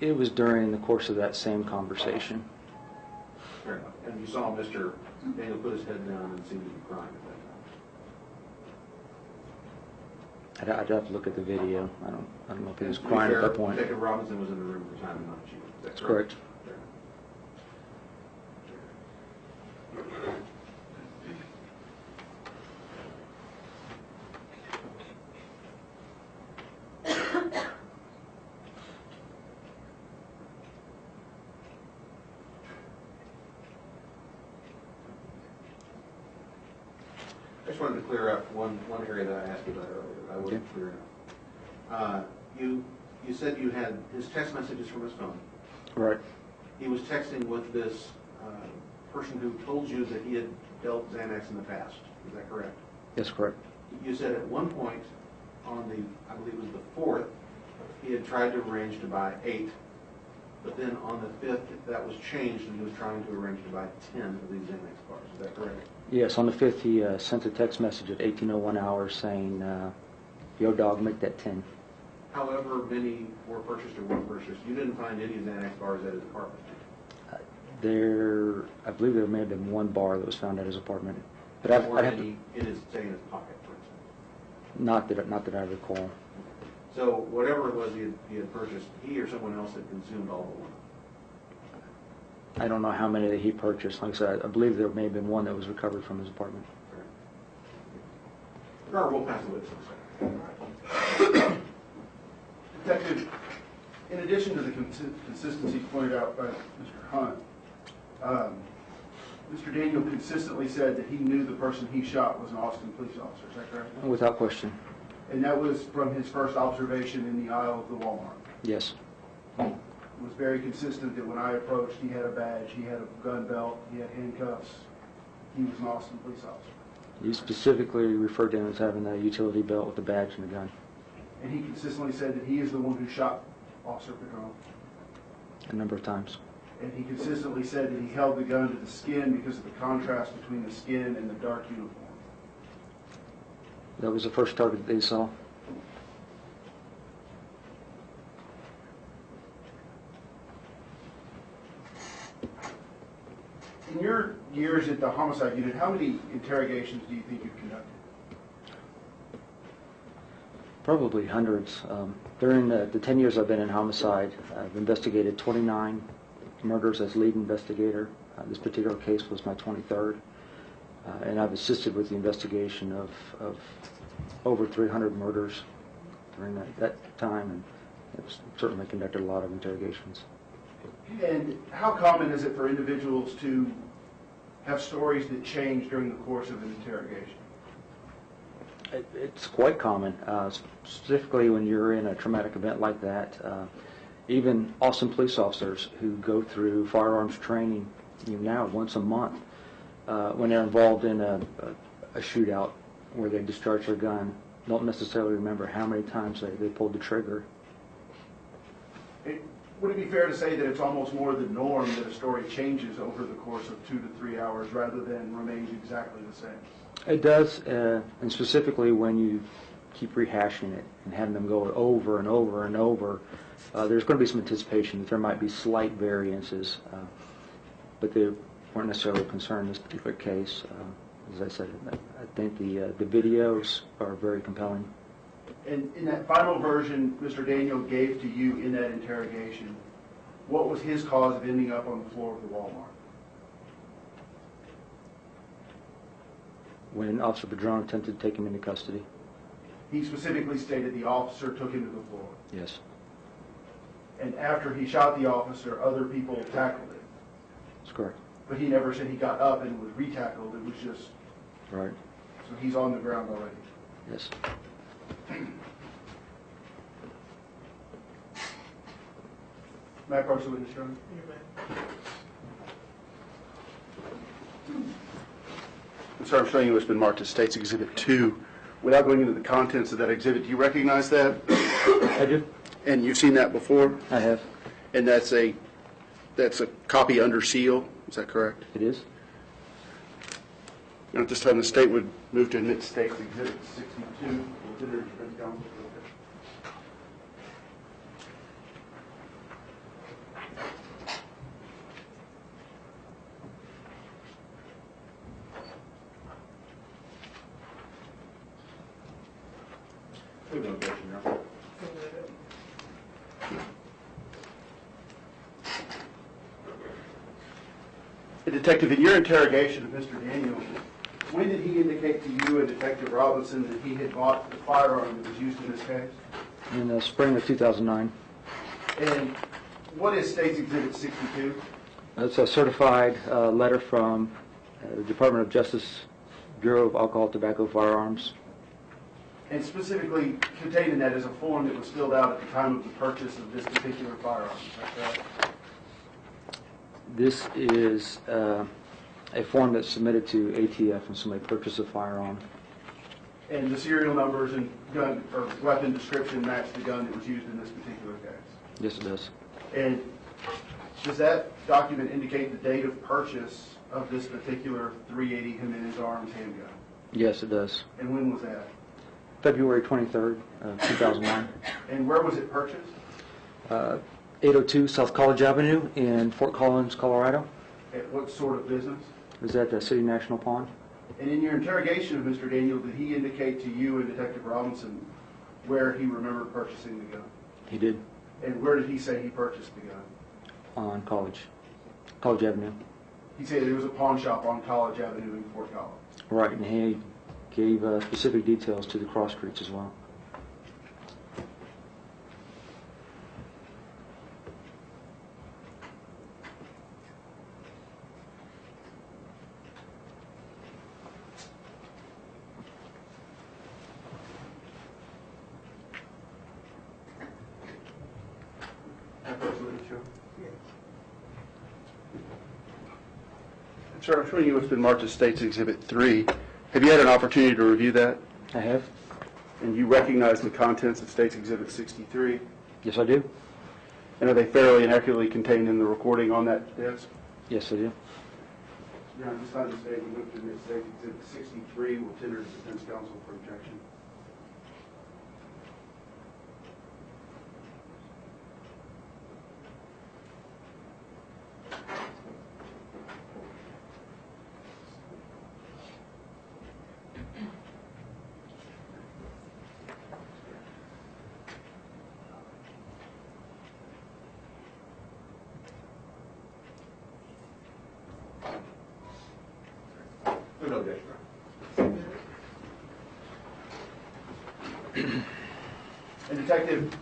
It was during the course of that same conversation. Fair enough. And you saw Mr. Daniel put his head down and seemed to be crying at that time. I'd have to look at the video. I don't know if he was And to be crying at fair, that point. Detective Robinson was in the room at the time and not you. Is that That's correct. Fair I just wanted to clear up one area that I asked you about earlier. I wasn't clear enough. You said you had his text messages from his phone. Right. He was texting with this person who told you that he had dealt Xanax in the past. Is that correct? Yes, correct. You said at one point on the, I believe it was the 4th, he had tried to arrange to buy 8, but then on the 5th that was changed and he was trying to arrange to buy 10 of these Xanax bars. Is that correct? Yes, on the 5th he sent a text message at 18:01 hours saying, "Yo, dog, make that 10." However many were purchased or weren't purchased, you didn't find any Xanax bars at his apartment. I believe there may have been one bar that was found at his apartment, but Or I'd have to, any in his, say, in his pocket, for instance. not that I recall. So whatever it was he had purchased, he or someone else had consumed all but one. I don't know how many that he purchased. Like I said, I believe there may have been one that was recovered from his apartment. Or we'll pass the witness. Detective, in addition to the consistencies pointed out by Mr. Hunt, Mr. Daniel consistently said that he knew the person he shot was an Austin police officer. Is that correct? Without question. And that was from his first observation in the aisle of the Walmart. Yes. It was very consistent that when I approached, he had a badge, he had a gun belt, he had handcuffs. He was an Austin police officer. You specifically referred to him as having a utility belt with a badge and a gun. And he consistently said that he is the one who shot Officer Padron. A number of times. And he consistently said that he held the gun to the skin because of the contrast between the skin and the dark uniform. That was the first target that they saw. In your years at the homicide unit, how many interrogations do you think you've conducted? Probably hundreds. During the 10 years I've been in homicide, I've investigated 29 murders as lead investigator. This particular case was my 23rd. And I've assisted with the investigation of over 300 murders during that time, and I've certainly conducted a lot of interrogations. And how common is it for individuals to have stories that change during the course of an interrogation? It's quite common, specifically when you're in a traumatic event like that. Even Austin police officers who go through firearms training now once a month, when they're involved in a shootout where they discharge their gun, don't necessarily remember how many times they pulled the trigger. Would it be fair to say that it's almost more the norm that a story changes over the course of 2 to 3 hours rather than remains exactly the same? It does, and specifically when you keep rehashing it and having them go over and over and over, there's going to be some anticipation that there might be slight variances, but they weren't necessarily concerned in this particular case. As I said, I think the videos are very compelling. And in that final version Mr. Daniel gave to you in that interrogation, what was his cause of ending up on the floor of the Walmart? When Officer Padron attempted to take him into custody. He specifically stated the officer took him to the floor. Yes. And after he shot the officer, other people tackled him. That's correct. But he never said he got up and was re-tackled. It was just, Right. so he's on the ground already. Yes. May I approach the witness, Your Honor? Sir, I'm showing you what's been marked as State's Exhibit 2. Without going into the contents of that exhibit, do you recognize that? I do. And you've seen that before? I have. And that's a copy under seal, is that correct? It is. And at this time, the State would move to admit State's Exhibit 62. Consider defense counsel. No objection, Your Honor. Detective, in your interrogation of Mr. Daniel, when did he indicate to you and Detective Robinson that he had bought the firearm that was used in this case? In the spring of 2009. And what is State's Exhibit 62? It's a certified letter from the Department of Justice, Bureau of Alcohol, Tobacco, Firearms. And specifically contained in that is a form that was filled out at the time of the purchase of this particular firearm, is that correct? This is a form that's submitted to ATF when somebody purchases a firearm. And the serial numbers and gun or weapon description match the gun that was used in this particular case? Yes, it does. And does that document indicate the date of purchase of this particular .380 Jimenez Arms handgun? Yes, it does. And when was that? February 23rd, 2009. And where was it purchased? 802 South College Avenue in Fort Collins, Colorado. At what sort of business? It was at the City National Pond. And in your interrogation of Mr. Daniel, did he indicate to you and Detective Robinson where he remembered purchasing the gun? He did. And where did he say he purchased the gun? On College Avenue. He said there was a pawn shop on College Avenue in Fort Collins. Right, and he gave specific details to the cross streets as well. Sir, I'm showing you what's been marked as State's Exhibit 3. Have you had an opportunity to review that? I have. And you recognize the contents of State's Exhibit 63? Yes, I do. And are they fairly and accurately contained in the recording on that desk? Yes, I do. Your Honor, this time the State would move to admit State's Exhibit 63 will tender to defense counsel for objection. No objection, Your Honor. And Detective,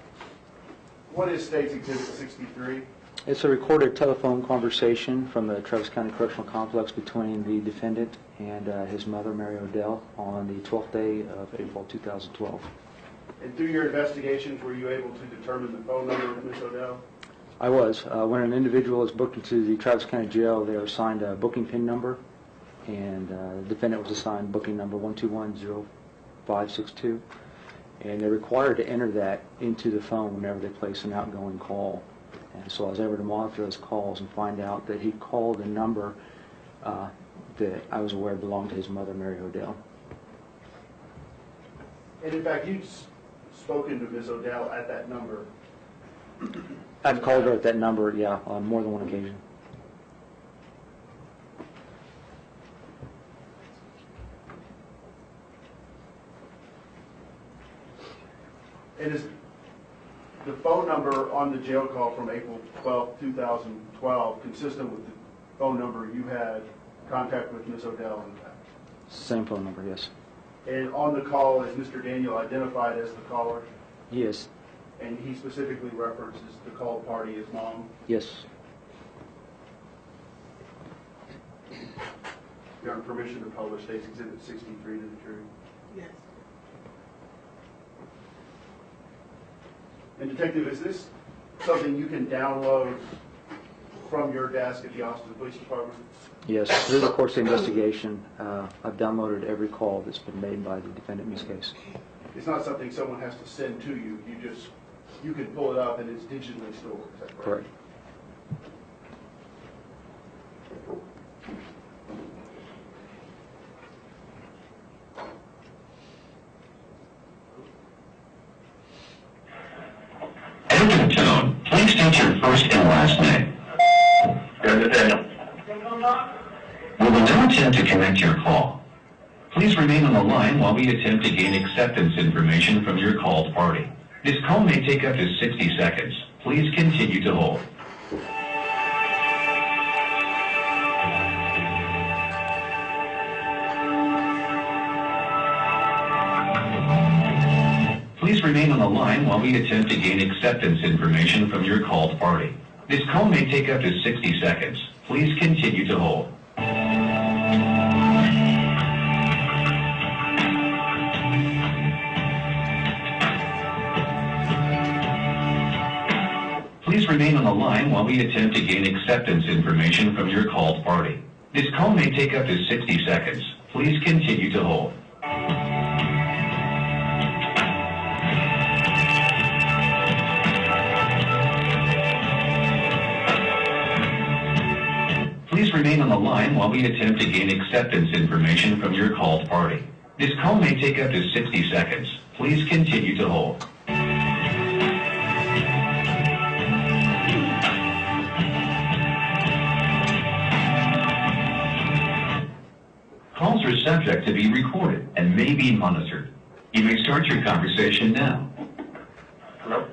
what is State's Exhibit 63? It's a recorded telephone conversation from the Travis County Correctional Complex between the defendant and his mother, Mary Odell, on the 12th day of April 2012. And through your investigations, were you able to determine the phone number of Ms. Odell? I was. When an individual is booked into the Travis County Jail, they are assigned a booking PIN number, and the defendant was assigned booking number 1210562, and they're required to enter that into the phone whenever they place an outgoing call. And so I was able to monitor those calls and find out that he called a number that I was aware belonged to his mother, Mary Odell. And in fact, you'd spoken to Ms. Odell at that number. I've called her at that number, yeah, on more than one occasion. And is the phone number on the jail call from April 12, 2012 consistent with the phone number you had contact with Ms. Odell in that? Same phone number, yes. And on the call, is Mr. Daniel identified as the caller? Yes, And he specifically references the called party as mom? yes. You have permission to publish State's Exhibit 63 to the jury? Yes. And Detective, is this something you can download from your desk at the Austin Police Department? Yes, through the course of investigation, I've downloaded every call that's been made by the defendant in this case. It's not something someone has to send to you, you can pull it up and it's digitally stored, is that correct? Correct. After the tone, please state your first and last name. Daniel. We will now attempt to connect your call. Please remain on the line while we attempt to gain acceptance information from your called party. This call may take up to 60 seconds. Please continue to hold. Please remain on the line while we attempt to gain acceptance information from your called party. This call may take up to 60 seconds. Please continue to hold. Please remain on the line while we attempt to gain acceptance information from your called party. This call may take up to 60 seconds. Please continue to hold. Please remain on the line while we attempt to gain acceptance information from your called party. This call may take up to 60 seconds. Please continue to hold. Calls are subject to be recorded and may be monitored. You may start your conversation now. Hello?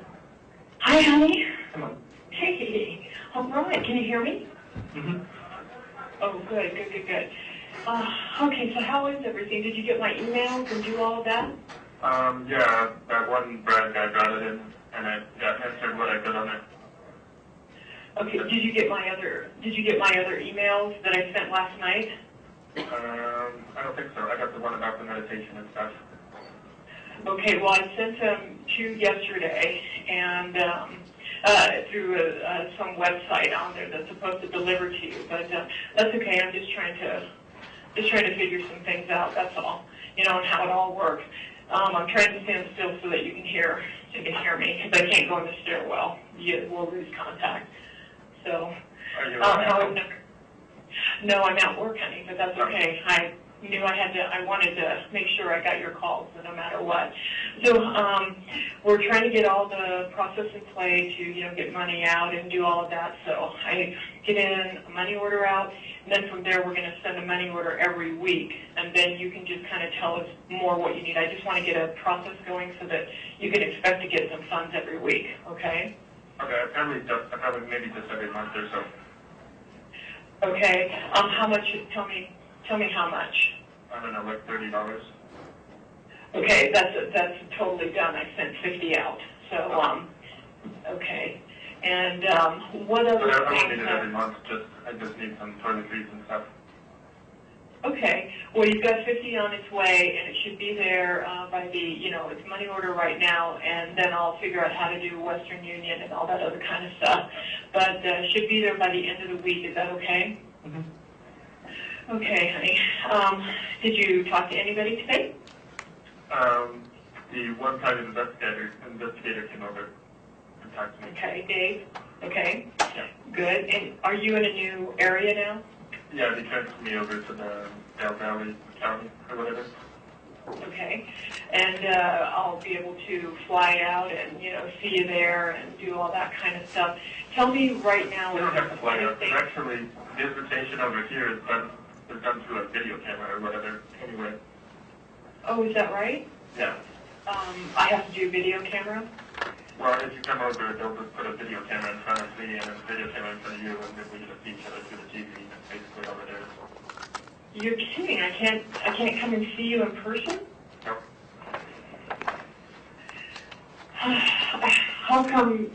Hi, honey. Come on. Hey. All right. Can you hear me? Mm-hmm. Oh, good. Okay, so how is everything? Did you get my emails and do all of that? Yeah, that one Brad guy got it in, and I answered what I could on it. Okay. Did you get my other emails that I sent last night? I don't think so. I got the one about the meditation and stuff. Okay. Well, I sent them to you yesterday, and through some website on there that's supposed to deliver to you. But that's okay. I'm just trying to figure some things out. That's all. And how it all works. I'm trying to stand still so that you can hear me, because I can't go in the stairwell. We'll lose contact. So, Are you no, I'm at work, honey, but that's okay. I knew I wanted to make sure I got your calls, no matter what. So, we're trying to get all the process in play to, get money out and do all of that. So I get in a money order out, and then from there we're going to send a money order every week, and then you can just kind of tell us more what you need. I just want to get a process going so that you can expect to get some funds every week, okay? Okay, probably maybe just every month or so. Okay. How much? Tell me how much. I don't know, like $30. Okay, that's totally done. I sent 50 out. So, okay. And what other But I don't things? need it every month. I just need some toiletries and stuff. Okay. Well, you've got 50 on its way, and it should be there by the, it's money order right now, and then I'll figure out how to do Western Union and all that other kind of stuff. But it should be there by the end of the week. Is that okay? Mm-hmm. Okay, honey. Did you talk to anybody today? The one private investigator came over and talked to me. Okay, Dave. Okay. Yeah. Good. And are you in a new area now? Yeah, they transferred me over to the Del Valley County or whatever. okay? And I'll be able to fly out and, see you there and do all that kind of stuff. Tell me right now. You don't have to fly out. Actually, visitation over here is done through a video camera or whatever, anyway. Oh, is that right? Yeah. I have to do video camera? Well, if you come over, they'll just put a video camera in front of me and a video camera in front of you, and then we just see each other through the TV, basically over there. You're kidding. I can't come and see you in person? No. How come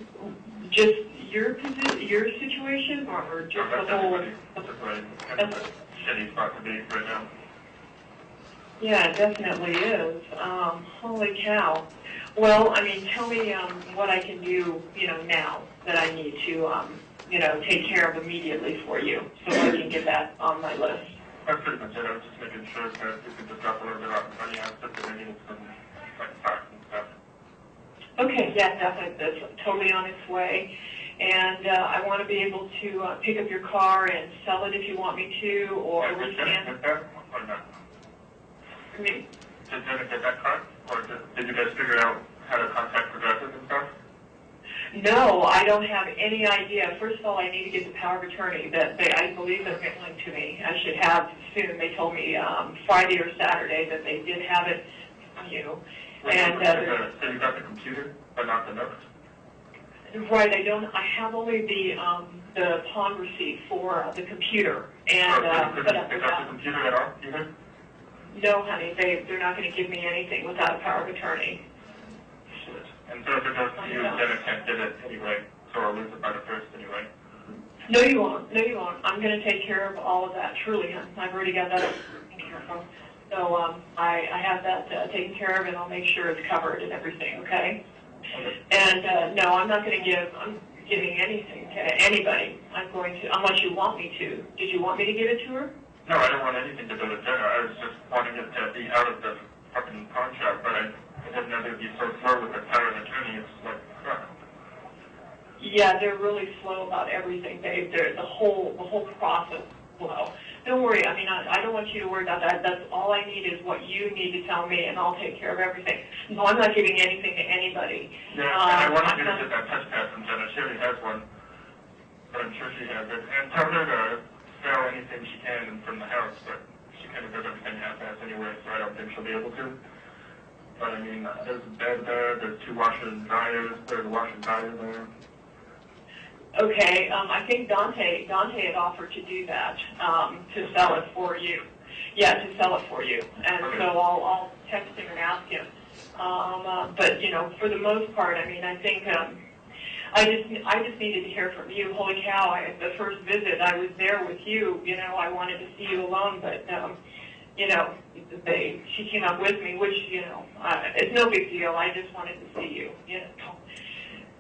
just your situation or just No, the whole? that's kind of a shitty spot to be right now. Yeah, it definitely is. Holy cow. Well, I mean, tell me what I can do, now that I need to, take care of immediately for you, so I can get that on my list. That's pretty much it. I was just making sure that we could discuss a little bit about money aspects and maybe some facts and stuff. Okay, yeah, definitely. That's totally on its way. And I want to be able to pick up your car and sell it if you want me to, or Did we Jenna can. get that or not? I mean, Did Jenna get that car? Or did you guys figure out how to contact progressive and stuff? no, I don't have any idea. First of all, I need to get the power of attorney that I believe they're mailing to me. I should have soon. They told me Friday or Saturday that they did have it from you. And so you got the computer, but not the notes? right, I have only the pawn receipt for the computer. And So you couldn't pick up the computer at all, either? no, honey, they're not going to give me anything without a power of attorney. Shit. And so if it goes to you, Jenna can't get it anyway, so I'll lose it by the first anyway. No, you won't. No, you won't. I'm going to take care of all of that, truly. I've already got that taken care of. So I have that taken care of, and I'll make sure it's covered and everything, okay? And no, I'm not going to I'm giving anything to anybody. I'm going to, unless you want me to. Did you want me to give it to her? No, I don't want anything to do with Jenna. I was just wanting it to be out of the fucking pawn shop, but I didn't know they'd be so slow with the power of attorney. It's like, crap. Yeah, they're really slow about everything, Dave. The whole process is slow. Don't worry. I mean, I don't want you to worry about that. That's all I need is what you need to tell me, and I'll take care of everything. No, I'm not giving anything to anybody. Yeah, and I wanted you to get that touchpad from Jenna. She already has one, but I'm sure she has it. And tell her to sell anything she can from the house, but she kind of does everything half-assed anyway, so I don't think she'll be able to. But I mean, there's a bed there, there's 2 washers and dryers, there's a washer and dryer there. Okay, I think Dante had offered to do that, to sell it for you. Yeah, to sell it for you. And Okay. so I'll text him and ask him. But for the most part, I mean, I think I just needed to hear from you. Holy cow! The first visit, I was there with you. I wanted to see you alone, but she came up with me, which it's no big deal. I just wanted to see you.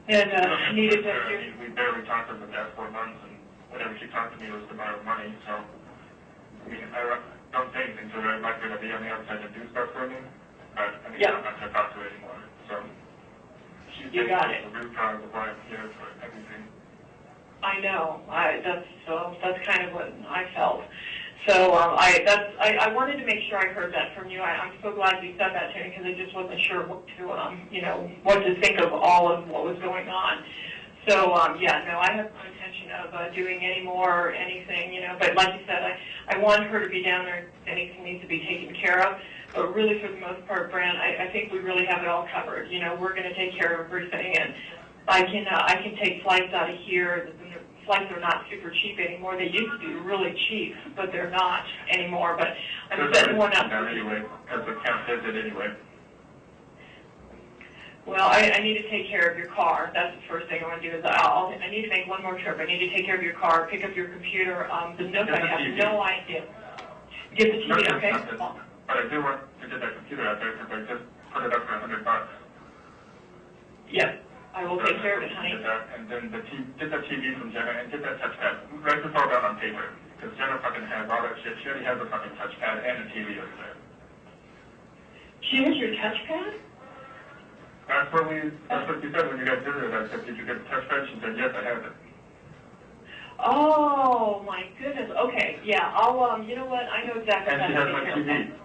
And needed to I hear. mean, we barely talked in the past 4 months, and whenever she talked to me, it was to borrow money, so, I mean, I don't say anything to her. I'd like her to be on the outside and do stuff for me, but, I mean, Yeah. I'm not going to talk to her anymore, so. She's You got it. the root cause of why I'm here for everything. I know. That's kind of what I felt. So I wanted to make sure I heard that from you. I'm so glad you said that to me because I just wasn't sure what to what to think of all of what was going on. So yeah, no, I have no intention of doing any more or anything, But like you said, I want her to be down there. Anything needs to be taken care of. But really, for the most part, Brand, I think we really have it all covered. We're going to take care of everything, and I can take flights out of here. The flights are not super cheap anymore. They used to be really cheap, but they're not anymore. But I'm setting one up. Anyway, because the count says it anyway. Well, I need to take care of your car. That's the first thing I want to do. Is I need to make one more trip. I need to take care of your car, pick up your computer. The Nook, I have no idea. Get the TV, okay? But I do want to get that computer out there because I just put it up for $100. Yep. I will take care of it, honey. Get that, and then get that TV from Jenna and get that touchpad. Write this all down on paper because Jenna fucking has all that shit. She already has a fucking touchpad and a TV over there. She has your touchpad? That's what you said when you guys visited. I said, did you get the touchpad? She said, yes, I have it. Oh, my goodness. Okay, yeah, I'll, you know what? I know exactly And how she to has take my care of TV. that.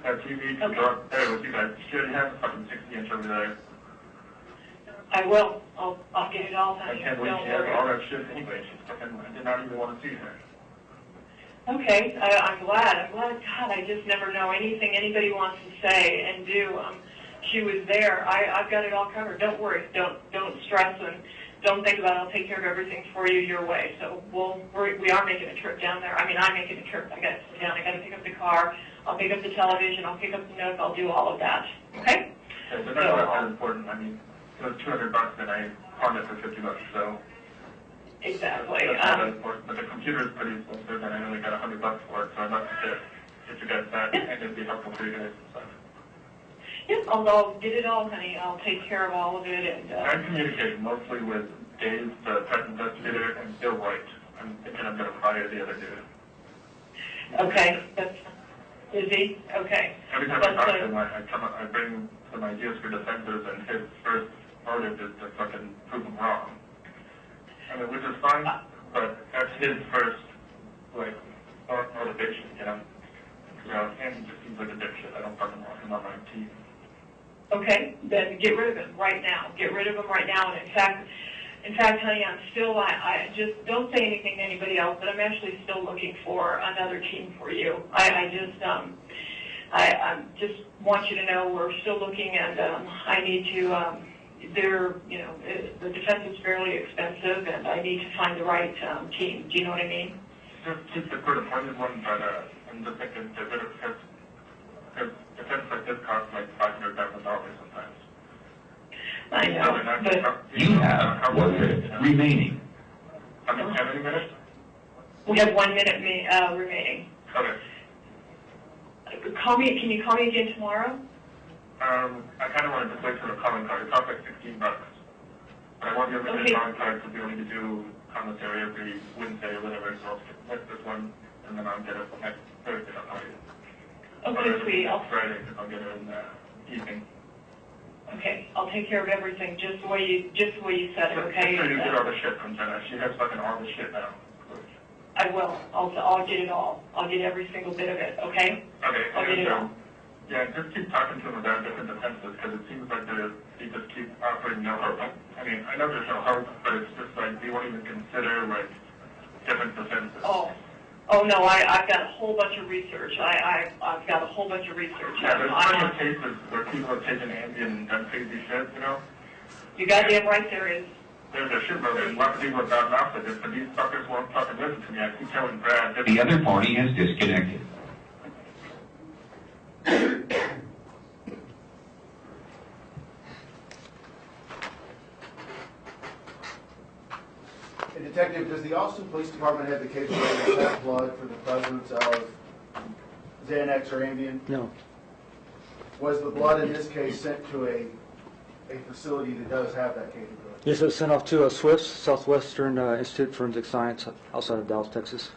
that you need to go up there with you guys. She already has a fucking 60-inch over there. I will. I'll get it all, I honey. can't believe Don't she has worry. all that shit anyway. She's fucking, I did not even want to see her. Okay, I'm glad. God, I just never know anything anybody wants to say and do. She was there. I've got it all covered. Don't worry. Don't stress and don't think about it. I'll take care of everything for you your way. So we are making a trip down there. I mean, I'm making a trip. I got to sit down. I got to pick up the car. I'll pick up the television. I'll pick up the notes. I'll do all of that. Okay? Yeah, so that's not that important. I mean, it was $200 and I pawned it for $50, so. Exactly. That's not that important. But the computer is pretty expensive and I only got $100 for it, so I'd like to get you guys that and it'd be helpful for you guys. So. Yep, I'll get it all, honey. I'll take care of all of it. And I'm communicating mostly with Dave, the pet investigator, and Bill White. I'm thinking I'm going to hire the other dude. okay, is he? Okay. Every time I talk to him, I bring some ideas for defenses, and his first motive is to fucking prove them wrong. I mean, which is fine, but that's his first, like, motivation, you know? And he just seems like a dipshit. I don't fucking want him on my team. Okay, then get rid of him right now. Get rid of him right now. And in fact, honey, I'm still, I just don't say anything to anybody else, but I'm actually still looking for another team for you. I just want you to know we're still looking, and I need to, the defense is fairly expensive, and I need to find the right team. Do you know what I mean? Just keep the good appointed one, but I'm just thinking get rid of his defense like this costs like $500,000 sometimes. I know, but You have 1 minute remaining. How many minutes? we have 1 minute remaining. Okay. Can you call me again tomorrow? I kind of wanted to wait for the calling card. It costs like $16. But I want to be able to get a calling card to be able to do commentary every Wednesday or whatever. So I'll get this one, and then I'll get it next Thursday. I'll call you. Okay, sweetie. Friday, I'll get it in the evening. Okay, I'll take care of everything just the way you said it. Okay. Make sure you get all the shit from Jenna. She has fucking all the shit now. I will. I'll get it all. I'll get every single bit of it. Okay. Okay. I'll get it all. Yeah, just keep talking to them about different defenses because it seems like they just keep offering no hope. I mean, I know there's no hope, but it's just like they won't even consider like different defenses. Oh no, I've got a whole bunch of research. I've got a whole bunch of research. Yeah, there's plenty of cases where people have taken Ambien and done crazy shit, you know? You goddamn right there is. There's a shitload. There's lots of people about mouth with this, but these fuckers won't fucking listen to me. I keep telling Brad. The other party has disconnected. Hey, Detective, does the Austin Police Department have the capability to test blood for the presence of Xanax or Ambien? No. Was the blood in this case sent to a facility that does have that capability? Yes, it was sent off to SWIFT, Southwestern Institute of Forensic Science, outside of Dallas, Texas.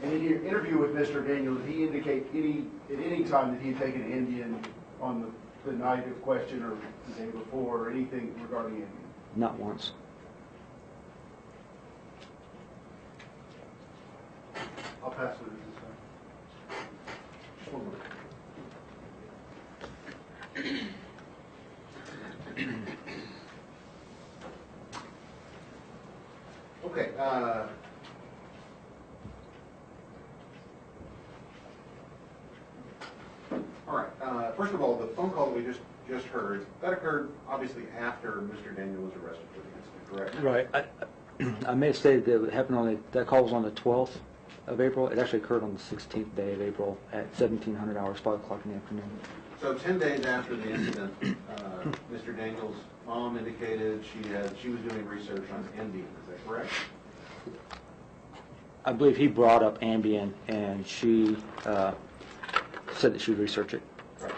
And in your interview with Mr. Daniel, did he indicate at any time that he had taken Ambien on the night of question or the day before or anything regarding Ambien? Not once. I'll pass it this time. One more. Okay. All right. First of all, the phone call that we just heard, that occurred obviously after Mr. Daniel was arrested for the incident, correct? Right. I may have stated that it happened that call was on the 12th of April. It actually occurred on the 16th day of April at 1700 hours, 5 o'clock in the afternoon. So 10 days after the incident, Mr. Daniel's mom indicated she was doing research on Ambien. Is that correct? I believe he brought up Ambien, and she said that she would research it. Right.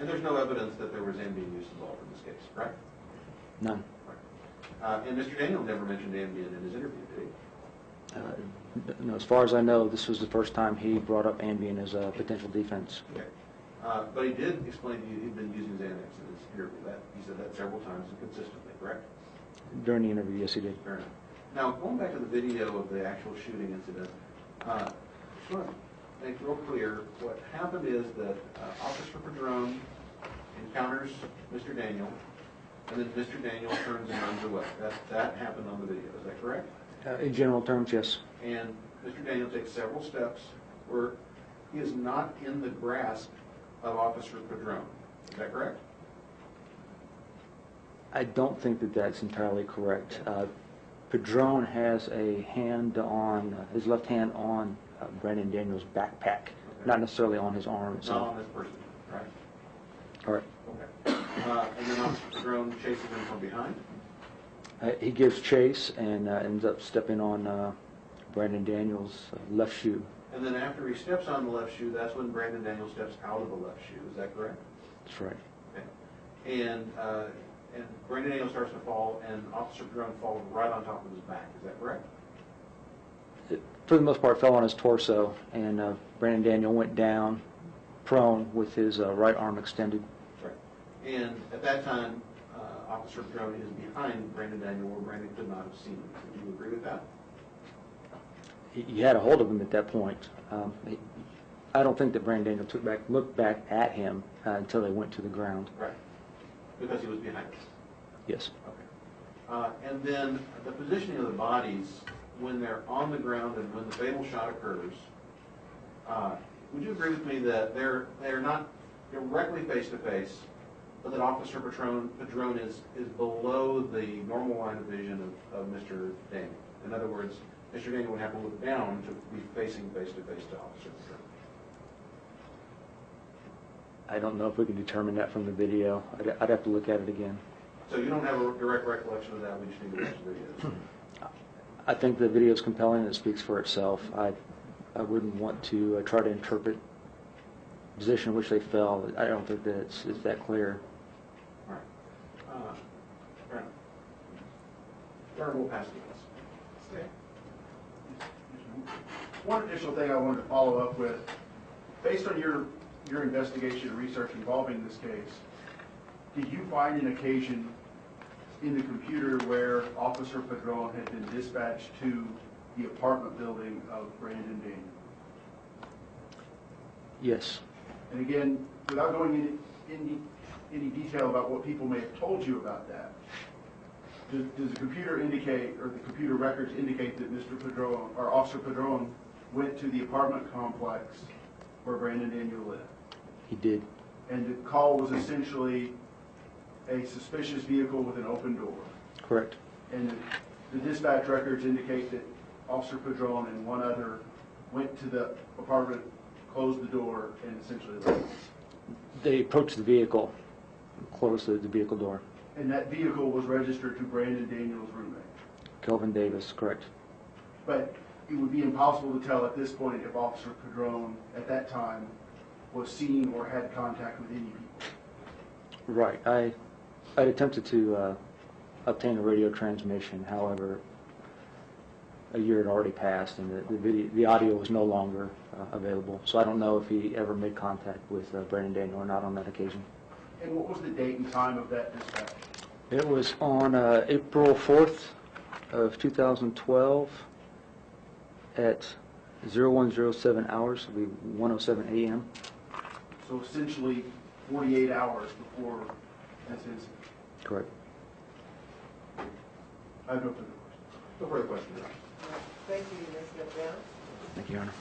And there's no evidence that there was Ambien use involved in this case, correct? None. Right. And Mr. Daniel never mentioned Ambien in his interview, did he? No, as far as I know, this was the first time he brought up Ambien as a potential defense. Okay. But he did explain to you he'd been using Xanax in his interview. He said that several times and consistently, correct? During the interview, yes, he did. Fair enough. Now, going back to the video of the actual shooting incident, make real clear, what happened is that Officer Padron encounters Mr. Daniel, and then Mr. Daniel turns and runs away. That happened on the video, is that correct? In general terms, yes. And Mr. Daniel takes several steps where he is not in the grasp of Officer Padron. Is that correct? I don't think that that's entirely correct. Padron has a hand on, his left hand on Brandon Daniels' backpack, not necessarily on his arm Not itself. on this person, right? Correct. Okay. And then Officer Padron chases him from behind. He gives chase and ends up stepping on Brandon Daniels' left shoe. And then after he steps on the left shoe, that's when Brandon Daniel steps out of the left shoe. Is that correct? That's right. Okay. And Brandon Daniel starts to fall, and Officer Padron falls right on top of his back. Is that correct? For the most part, fell on his torso, and Brandon Daniel went down prone with his right arm extended. Right. And at that time, Officer Padron is behind Brandon Daniel, where Brandon could not have seen him. Do you agree with that? He had a hold of him at that point. I don't think that Brandon Daniel looked back at him until they went to the ground. Right. Because he was behind us. Yes. Okay. And then the positioning of the bodies when they're on the ground and when the fatal shot occurs, would you agree with me that they're not directly face to face, but that Officer Padron is below the normal line of vision of Mr. Daniel? In other words, Mr. Daniel would have to look down to be facing face to face to Officer Padron. I don't know if we can determine that from the video. I'd have to look at it again. So you don't have a direct recollection of that, we just need to watch the videos. I think the video is compelling and it speaks for itself. I wouldn't want to try to interpret the position in which they fell. I don't think that it's that clear. All right. Brandon. Darren, we'll pass to this. One additional thing I wanted to follow up with, based on your investigation and research involving this case, did you find an occasion in the computer where Officer Padron had been dispatched to the apartment building of Brandon Daniel? Yes. And again, without going into any detail about what people may have told you about that, does the computer indicate, or the computer records indicate that Mr. Padron, or Officer Padron, went to the apartment complex where Brandon Daniel lived? He did. And the call was essentially a suspicious vehicle with an open door. Correct. And the dispatch records indicate that Officer Padron and one other went to the apartment, closed the door, and essentially left. They approached the vehicle, closed the vehicle door. And that vehicle was registered to Brandon Daniel's roommate. Kelvin Davis, correct. But it would be impossible to tell at this point if Officer Padron at that time was seen or had contact with any people. Right. I'd attempted to obtain a radio transmission. However, a year had already passed, and the audio was no longer available. So I don't know if he ever made contact with Brandon Daniel or not on that occasion. And what was the date and time of that dispatch? It was on April 4th of 2012 at 0107 hours, it'll be 1:07 a.m. So essentially 48 hours before this incident. Correct. I have no further questions. No further questions. Thank you, Ms. McDowell. Thank you, Your Honor.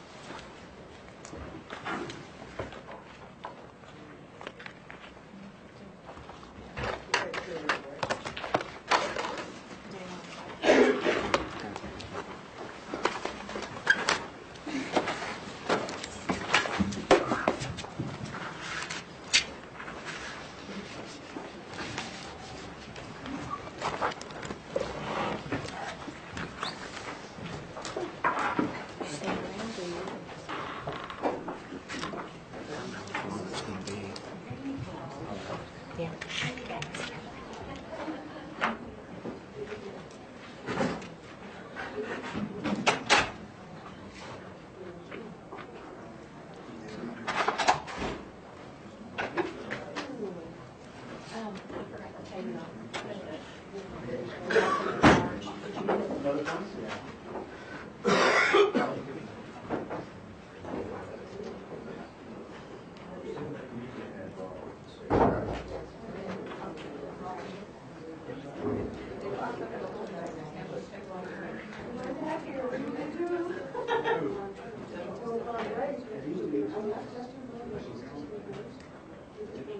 not testing the she's just reversed.